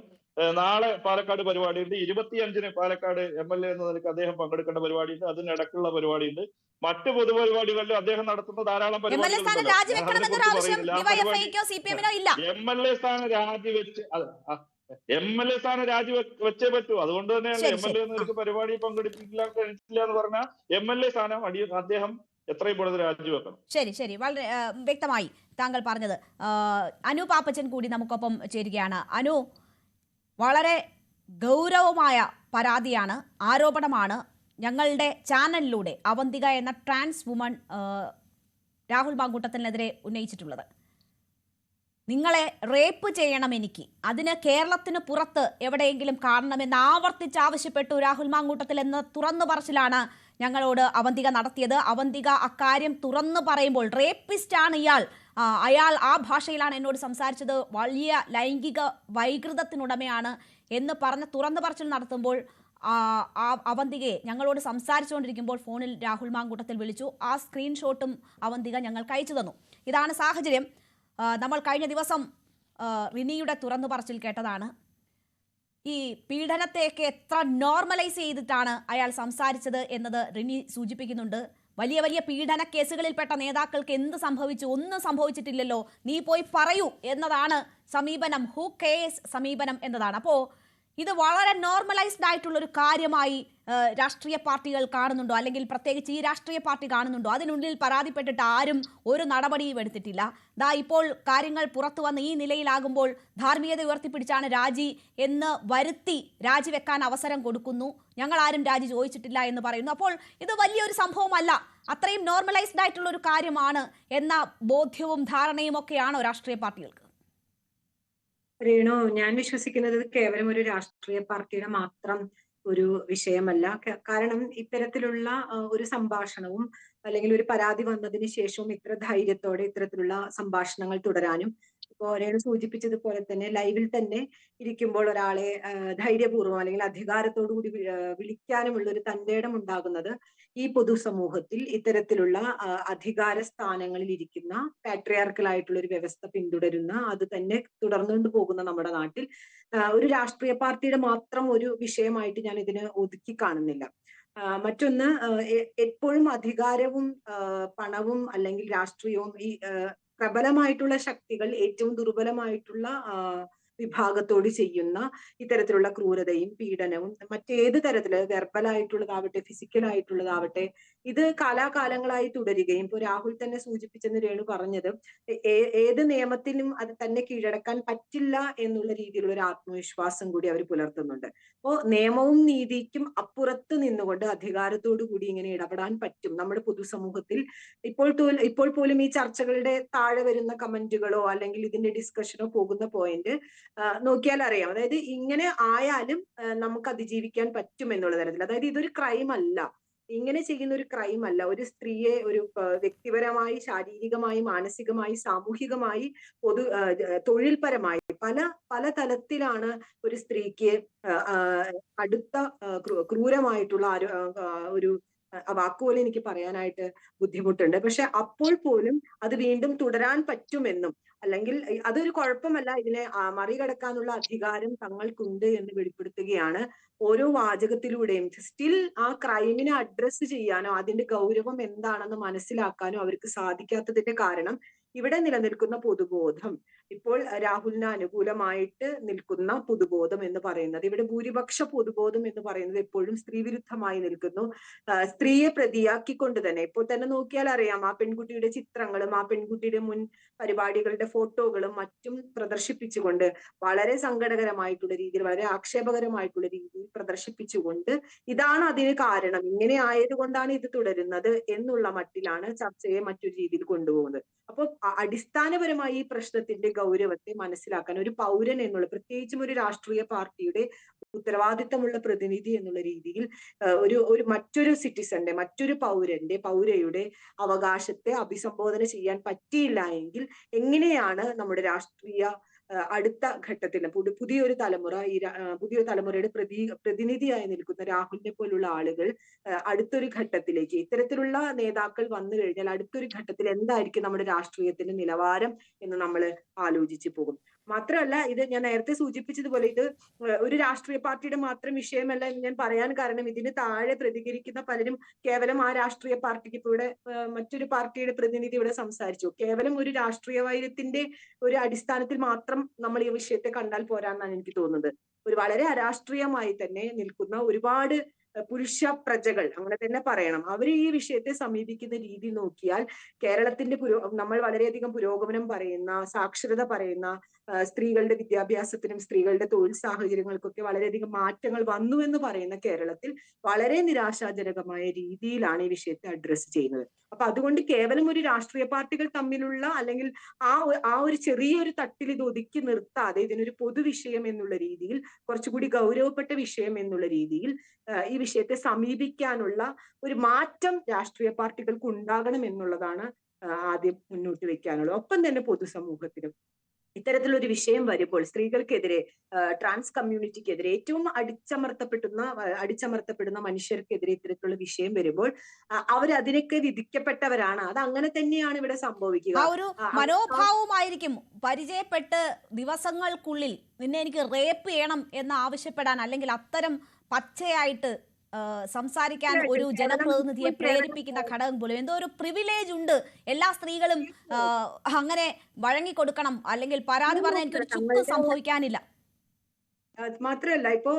നാളെ പാലക്കാട് പരിപാടിയുണ്ട്, 25-ന് പാലക്കാട് MLA എന്ന നിലയ്ക്ക് അദ്ദേഹം പങ്കെടുക്കേണ്ട പരിപാടിയുണ്ട്, അതിനിടക്കുള്ള പരിപാടിയുണ്ട്. മറ്റ് പൊതുപരിപാടികളിലും അദ്ദേഹം നടത്തുന്ന ധാരാളം പരിപാടികളുണ്ട്. MLA സ്ഥാനം രാജിവെച്ചേ പറ്റൂ. അതുകൊണ്ട് തന്നെയാണ് MLA എന്നൊരു പരിപാടി പങ്കെടുപ്പിക്കില്ല എന്ന് പറഞ്ഞാൽ MLA സ്ഥാനം അദ്ദേഹം എത്രയും പെട്ടെന്ന് രാജിവെക്കണം. ശരി, വളരെ വ്യക്തമായി താങ്കൾ പറഞ്ഞത്. അനു പാപ്പച്ചൻ കൂടി നമുക്കൊപ്പം ചേരുകയാണ്. അനു, വളരെ ഗൗരവമായ പരാതിയാണ്, ആരോപണമാണ് ഞങ്ങളുടെ ചാനലിലൂടെ അവന്തിക എന്ന ട്രാൻസ് വുമൺ രാഹുൽ മാങ്കൂട്ടത്തിനെതിരെ ഉന്നയിച്ചിട്ടുള്ളത്. നിങ്ങളെ റേപ്പ് ചെയ്യണം എനിക്ക്, അതിന് കേരളത്തിന് പുറത്ത് എവിടെയെങ്കിലും കാണണമെന്ന് ആവർത്തിച്ചാവശ്യപ്പെട്ടു രാഹുൽ മാങ്കൂട്ടത്തിൽ എന്ന തുറന്നു പറച്ചിലാണ് ഞങ്ങളോട് അവന്തിക നടത്തിയത്. അവന്തിക അക്കാര്യം തുറന്നു പറയുമ്പോൾ, റേപ്പിസ്റ്റ് ആണ് അയാൾ ആ ഭാഷയിലാണ് എന്നോട് സംസാരിച്ചത്, വലിയ ലൈംഗിക വൈകൃതത്തിനുടമയാണ് എന്ന് പറഞ്ഞ് തുറന്നു പറച്ചിൽ നടത്തുമ്പോൾ അവന്തികയെ ഞങ്ങളോട് സംസാരിച്ചുകൊണ്ടിരിക്കുമ്പോൾ ഫോണിൽ രാഹുൽ മാങ്കൂട്ടത്തിൽ വിളിച്ചു. ആ സ്ക്രീൻഷോട്ടും അവന്തിക ഞങ്ങൾക്ക് അയച്ചു തന്നു. ഇതാണ് സാഹചര്യം. നമ്മൾ കഴിഞ്ഞ ദിവസം റിനിയുടെ തുറന്നു പറച്ചിൽ കേട്ടതാണ്. ഈ പീഡനത്തെയൊക്കെ എത്ര നോർമലൈസ് ചെയ്തിട്ടാണ് അയാൾ സംസാരിച്ചത് എന്നത് റിനി സൂചിപ്പിക്കുന്നുണ്ട്. വലിയ വലിയ പീഡന കേസുകളിൽപ്പെട്ട നേതാക്കൾക്ക് എന്ത് സംഭവിച്ചു? ഒന്നും സംഭവിച്ചിട്ടില്ലല്ലോ, നീ പോയി പറയൂ എന്നതാണ് സമീപനം, ഹൂ കേസ് സമീപനം എന്നതാണ്. അപ്പോൾ ഇത് വളരെ നോർമലൈസ്ഡ് ആയിട്ടുള്ളൊരു കാര്യമായി രാഷ്ട്രീയ പാർട്ടികൾ കാണുന്നുണ്ടോ, അല്ലെങ്കിൽ പ്രത്യേകിച്ച് ഈ രാഷ്ട്രീയ പാർട്ടി കാണുന്നുണ്ടോ? അതിനുള്ളിൽ പരാതിപ്പെട്ടിട്ട് ആരും ഒരു നടപടിയും എടുത്തിട്ടില്ല. ഇപ്പോൾ കാര്യങ്ങൾ പുറത്തു വന്ന് ഈ നിലയിലാകുമ്പോൾ ധാർമ്മികത ഉയർത്തിപ്പിടിച്ചാണ് രാജി എന്ന് വരുത്തി രാജിവെക്കാൻ അവസരം കൊടുക്കുന്നു. ഞങ്ങൾ ആരും രാജി ചോദിച്ചിട്ടില്ല എന്ന് പറയുന്നു. അപ്പോൾ ഇത് വലിയൊരു സംഭവമല്ല, അത്രയും നോർമലൈസ്ഡ് ആയിട്ടുള്ള ഒരു കാര്യമാണ് എന്ന ബോധ്യവും ധാരണയും ഒക്കെയാണോ രാഷ്ട്രീയ പാർട്ടികൾക്ക്? രേണു, ഞാൻ വിശ്വസിക്കുന്നത് കേവലം ഒരു രാഷ്ട്രീയ പാർട്ടിയുടെ മാത്രം ഒരു വിഷയമല്ല. കാരണം ഇത്തരത്തിലുള്ള ഒരു സംഭാഷണവും അല്ലെങ്കിൽ ഒരു പരാതി വന്നതിന് ശേഷവും ഇത്ര ധൈര്യത്തോടെ ഇത്തരത്തിലുള്ള സംഭാഷണങ്ങൾ തുടരാനും, ഇപ്പോ രേണു സൂചിപ്പിച്ചതുപോലെ തന്നെ ലൈവിൽ തന്നെ ഇരിക്കുമ്പോൾ ഒരാളെ ധൈര്യപൂർവ്വം അല്ലെങ്കിൽ അധികാരത്തോടു കൂടി വിളിക്കാനുമുള്ള ഒരു തന്റേടം ഉണ്ടാകുന്നത് ഈ പൊതുസമൂഹത്തിൽ ഇത്തരത്തിലുള്ള അധികാര സ്ഥാനങ്ങളിൽ ഇരിക്കുന്ന പാട്രിയാർക്കലായിട്ടുള്ള ഒരു വ്യവസ്ഥ പിന്തുടരുന്ന, അത് തന്നെ തുടർന്നുകൊണ്ട് പോകുന്ന നമ്മുടെ നാട്ടിൽ ഒരു രാഷ്ട്രീയ പാർട്ടിയുടെ മാത്രം ഒരു വിഷയമായിട്ട് ഞാൻ ഇതിന് ഒതുക്കി കാണുന്നില്ല. മറ്റൊന്ന്, എപ്പോഴും അധികാരവും പണവും അല്ലെങ്കിൽ രാഷ്ട്രീയവും ഈ പ്രബലമായിട്ടുള്ള ശക്തികൾ ഏറ്റവും ദുർബലമായിട്ടുള്ള വിഭാഗത്തോട് ചെയ്യുന്ന ഇത്തരത്തിലുള്ള ക്രൂരതയും പീഡനവും മറ്റേത് തരത്തില് വെർബലായിട്ടുള്ളതാവട്ടെ ഫിസിക്കലായിട്ടുള്ളതാവട്ടെ ഇത് കാലാകാലങ്ങളായി തുടരുകയും, ഇപ്പൊ രാഹുൽ തന്നെ സൂചിപ്പിച്ചെന്ന് രേണു പറഞ്ഞത്, ഏത് നിയമത്തിനും അത് തന്നെ കീഴടക്കാൻ പറ്റില്ല എന്നുള്ള രീതിയിലുള്ള ഒരു ആത്മവിശ്വാസം കൂടി അവർ പുലർത്തുന്നുണ്ട്. അപ്പോ നിയമവും നീതിക്കും അപ്പുറത്ത് നിന്നുകൊണ്ട് അധികാരത്തോടു കൂടി ഇങ്ങനെ ഇടപെടാൻ പറ്റും നമ്മുടെ പൊതുസമൂഹത്തിൽ. ഇപ്പോൾ പോലും ഈ ചർച്ചകളുടെ താഴെ വരുന്ന കമന്റുകളോ അല്ലെങ്കിൽ ഇതിന്റെ ഡിസ്കഷനോ പോകുന്ന പോയിന്റ് നോക്കിയാൽ അറിയാം. അതായത് ഇങ്ങനെ ആയാലും നമുക്ക് അതിജീവിക്കാൻ പറ്റും എന്നുള്ള തരത്തിൽ. അതായത് ഇതൊരു ക്രൈം അല്ല, ഇങ്ങനെ ചെയ്യുന്ന ഒരു ക്രൈം അല്ല. ഒരു സ്ത്രീയെ ഒരു വ്യക്തിപരമായി, ശാരീരികമായി, മാനസികമായി, സാമൂഹികമായി, തൊഴിൽപരമായി പല തലത്തിലാണ് ഒരു സ്ത്രീക്ക് അടുത്ത ക്രൂരമായിട്ടുള്ള ഒരു വാക്കുപോലെ എനിക്ക് പറയാനായിട്ട് ബുദ്ധിമുട്ടുണ്ട്. പക്ഷെ അപ്പോൾ പോലും അത് വീണ്ടും തുടരാൻ പറ്റുമെന്നും, അല്ലെങ്കിൽ അതൊരു കുഴപ്പമല്ല, ഇതിനെ മറികടക്കാനുള്ള അധികാരം തങ്ങൾക്കുണ്ട് എന്ന് വെളിപ്പെടുത്തുകയാണ് ഓരോ വാചകത്തിലൂടെയും. സ്റ്റിൽ ആ ക്രൈമിനെ അഡ്രസ്സ് ചെയ്യാനോ അതിന്റെ ഗൗരവം എന്താണെന്ന് മനസ്സിലാക്കാനോ അവർക്ക് സാധിക്കാത്തതിന്റെ കാരണം ഇവിടെ നിലനിൽക്കുന്ന പൊതുബോധം, ഇപ്പോൾ രാഹുലിന് അനുകൂലമായിട്ട് നിൽക്കുന്ന പൊതുബോധം എന്ന് പറയുന്നത്, ഇവിടെ ഭൂരിപക്ഷ പൊതുബോധം എന്ന് പറയുന്നത് എപ്പോഴും സ്ത്രീവിരുദ്ധമായി നിൽക്കുന്നു. സ്ത്രീയെ പ്രതിയാക്കിക്കൊണ്ട് തന്നെ, ഇപ്പോൾ തന്നെ നോക്കിയാൽ അറിയാം, ആ പെൺകുട്ടിയുടെ ചിത്രങ്ങളും ആ പെൺകുട്ടിയുടെ മുൻ പരിപാടികളുടെ ഫോട്ടോകളും മറ്റും പ്രദർശിപ്പിച്ചുകൊണ്ട് വളരെ സങ്കടകരമായിട്ടുള്ള രീതിയിൽ, വളരെ ആക്ഷേപകരമായിട്ടുള്ള രീതിയിൽ പ്രദർശിപ്പിച്ചുകൊണ്ട് ഇതാണ് അതിന് കാരണം, ഇങ്ങനെ ആയതുകൊണ്ടാണ് ഇത് തുടരുന്നത് എന്നുള്ള മട്ടിലാണ് ചർച്ചയെ മറ്റൊരു രീതിയിൽ കൊണ്ടുപോകുന്നത്. അപ്പോൾ അടിസ്ഥാനപരമായി ഈ പ്രശ്നത്തിന്റെ ഗൗരവത്തെ മനസ്സിലാക്കാൻ ഒരു പൗരൻ എന്നുള്ള, പ്രത്യേകിച്ചും ഒരു രാഷ്ട്രീയ പാർട്ടിയുടെ ഉത്തരവാദിത്തമുള്ള പ്രതിനിധി എന്നുള്ള രീതിയിൽ മറ്റൊരു സിറ്റിസന്റെ, മറ്റൊരു പൗരയുടെ അവകാശത്തെ അഭിസംബോധന ചെയ്യാൻ പറ്റിയില്ല എങ്കിൽ എങ്ങനെയാണ് നമ്മുടെ രാഷ്ട്രീയ അടുത്ത ഘട്ടത്തിൽ പുതിയൊരു തലമുറയുടെ പ്രതിനിധിയായി നിൽക്കുന്ന രാഹുലിനെ പോലുള്ള ആളുകൾ അടുത്തൊരു ഘട്ടത്തിലേക്ക്, ഇത്തരത്തിലുള്ള നേതാക്കൾ വന്നു കഴിഞ്ഞാൽ അടുത്തൊരു ഘട്ടത്തിൽ എന്തായിരിക്കും നമ്മുടെ രാഷ്ട്രീയത്തിന്റെ നിലവാരം എന്ന് നമ്മൾ ആലോചിച്ചു പോകും. മാത്രമല്ല, ഇത് ഞാൻ നേരത്തെ സൂചിപ്പിച്ചതുപോലെ ഇത് ഒരു രാഷ്ട്രീയ പാർട്ടിയുടെ മാത്രം വിഷയമല്ല എന്ന് ഞാൻ പറയാൻ കാരണം, ഇതിന് താഴെ പ്രതികരിക്കുന്ന പലരും കേവലം ആ രാഷ്ട്രീയ പാർട്ടിക്ക്, ഇപ്പൊ ഇവിടെ മറ്റൊരു പാർട്ടിയുടെ പ്രതിനിധി ഇവിടെ സംസാരിച്ചു, കേവലം ഒരു രാഷ്ട്രീയ വൈര്യത്തിന്റെ ഒരു അടിസ്ഥാനത്തിൽ മാത്രം നമ്മൾ ഈ വിഷയത്തെ കണ്ടാൽ പോരാന്നാണ് എനിക്ക് തോന്നുന്നത്. ഒരു വളരെ അരാഷ്ട്രീയമായി തന്നെ നിൽക്കുന്ന ഒരുപാട് പുരുഷ പ്രജകൾ, അങ്ങനെ തന്നെ പറയണം, അവർ ഈ വിഷയത്തെ സമീപിക്കുന്ന രീതി നോക്കിയാൽ കേരളത്തിന്റെ നമ്മൾ വളരെയധികം പുരോഗമനം പറയുന്ന, സാക്ഷരത പറയുന്ന, സ്ത്രീകളുടെ വിദ്യാഭ്യാസത്തിനും സ്ത്രീകളുടെ തൊഴിൽ സാഹചര്യങ്ങൾക്കൊക്കെ വളരെയധികം മാറ്റങ്ങൾ വന്നു എന്ന് പറയുന്ന കേരളത്തിൽ വളരെ നിരാശാജനകമായ രീതിയിലാണ് ഈ വിഷയത്തെ അഡ്രസ്സ് ചെയ്യുന്നത്. അപ്പൊ അതുകൊണ്ട് കേവലം ഒരു രാഷ്ട്രീയ പാർട്ടികൾ തമ്മിലുള്ള, അല്ലെങ്കിൽ ആ ഒരു ചെറിയൊരു തട്ടിൽ ഇത് ഒതുക്കി നിർത്താതെ ഇതിനൊരു പൊതുവിഷയം എന്നുള്ള രീതിയിൽ, കുറച്ചുകൂടി ഗൗരവപ്പെട്ട വിഷയം എന്നുള്ള രീതിയിൽ ഈ വിഷയത്തെ സമീപിക്കാനുള്ള ഒരു മാറ്റം രാഷ്ട്രീയ പാർട്ടികൾക്ക് ഉണ്ടാകണം എന്നുള്ളതാണ് ആദ്യം മുന്നോട്ട് വെക്കാനുള്ളത്. ഒപ്പം തന്നെ പൊതുസമൂഹത്തിലും ഇത്തരത്തിലൊരു വിഷയം വരുമ്പോൾ സ്ത്രീകൾക്കെതിരെ, ട്രാൻസ് കമ്മ്യൂണിറ്റിക്കെതിരെ, ഏറ്റവും അടിച്ചമർത്തപ്പെടുന്ന മനുഷ്യർക്കെതിരെ ഇത്തരത്തിലുള്ള വിഷയം വരുമ്പോൾ അവരതിനൊക്കെ വിധിക്കപ്പെട്ടവരാണ്. അത് അങ്ങനെ തന്നെയാണ് ഇവിടെ സംഭവിക്കുക. ആ ഒരു മനോഭാവമായിരിക്കും പരിചയപ്പെട്ട് ദിവസങ്ങൾക്കുള്ളിൽ നിന്നെ എനിക്ക് റേപ്പ് ചെയ്യണം എന്ന് ആവശ്യപ്പെടാൻ, അല്ലെങ്കിൽ അത്തരം പച്ചയായിട്ട് സംസാരിക്കാൻ ഒരു ജനപ്രതിനിധിയെ പ്രേരിപ്പിക്കുന്ന ഘടകം പോലും. എന്തോ ഒരു പ്രിവിലേജ് ഉണ്ട്, എല്ലാ സ്ത്രീകളും അങ്ങനെ വഴങ്ങിക്കൊടുക്കണം, അല്ലെങ്കിൽ പരാതി പറഞ്ഞാൽ എനിക്കൊരു ചുക്കും സംഭവിക്കാനില്ല. മാത്രമല്ല, ഇപ്പോ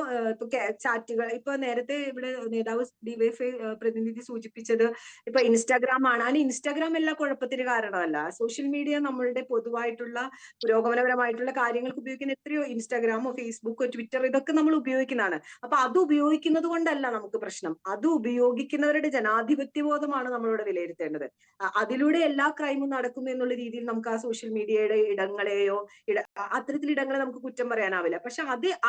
ചാറ്റുകൾ, ഇപ്പൊ നേരത്തെ ഇവിടെ നേതാവ് ഡിവൈഎഫ്ഐ പ്രതിനിധി സൂചിപ്പിച്ചത് ഇപ്പൊ ഇൻസ്റ്റാഗ്രാം ആണ്. അതിന് ഇൻസ്റ്റാഗ്രാം എല്ലാ കുഴപ്പത്തിന് കാരണമല്ല. സോഷ്യൽ മീഡിയ നമ്മളുടെ പൊതുവായിട്ടുള്ള പുരോഗമനപരമായിട്ടുള്ള കാര്യങ്ങൾക്ക് ഉപയോഗിക്കുന്ന എത്രയോ, ഇൻസ്റ്റാഗ്രാമോ ഫേസ്ബുക്കോ ട്വിറ്റർ ഇതൊക്കെ നമ്മൾ ഉപയോഗിക്കുന്നതാണ്. അപ്പൊ അത് ഉപയോഗിക്കുന്നത് കൊണ്ടല്ല നമുക്ക് പ്രശ്നം, അത് ഉപയോഗിക്കുന്നവരുടെ ജനാധിപത്യബോധമാണ് നമ്മളിവിടെ വിലയിരുത്തേണ്ടത്. അതിലൂടെ എല്ലാ ക്രൈമും നടക്കുന്നു എന്നുള്ള രീതിയിൽ നമുക്ക് ആ സോഷ്യൽ മീഡിയയുടെ ഇടങ്ങളെയോ അത്തരത്തിൽ ഇടങ്ങളെ നമുക്ക് കുറ്റം പറയാനാവില്ല. പക്ഷെ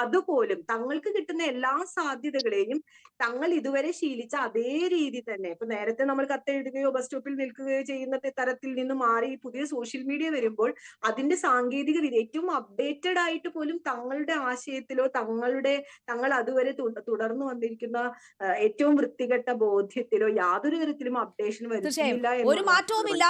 അതുപോലും തങ്ങൾക്ക് കിട്ടുന്ന എല്ലാ സാധ്യതകളെയും തങ്ങൾ ഇതുവരെ ശീലിച്ച അതേ രീതി തന്നെ, ഇപ്പൊ നേരത്തെ നമ്മൾ കത്തെഴുതുകയോ ബസ് സ്റ്റോപ്പിൽ നിൽക്കുകയോ ചെയ്യുന്ന തരത്തിൽ നിന്ന് മാറി പുതിയ സോഷ്യൽ മീഡിയ വരുമ്പോൾ അതിന്റെ സാങ്കേതിക വിദ്യ ഏറ്റവും അപ്ഡേറ്റഡ് ആയിട്ട് പോലും തങ്ങളുടെ ആശയത്തിലോ തങ്ങൾ അതുവരെ തുടർന്നു വന്നിരിക്കുന്ന ഏറ്റവും വൃത്തികെട്ട ബോധ്യത്തിലോ യാതൊരു തരത്തിലും അപ്ഡേഷൻ വരുന്നില്ല. ഒരു മാറ്റവുമില്ല.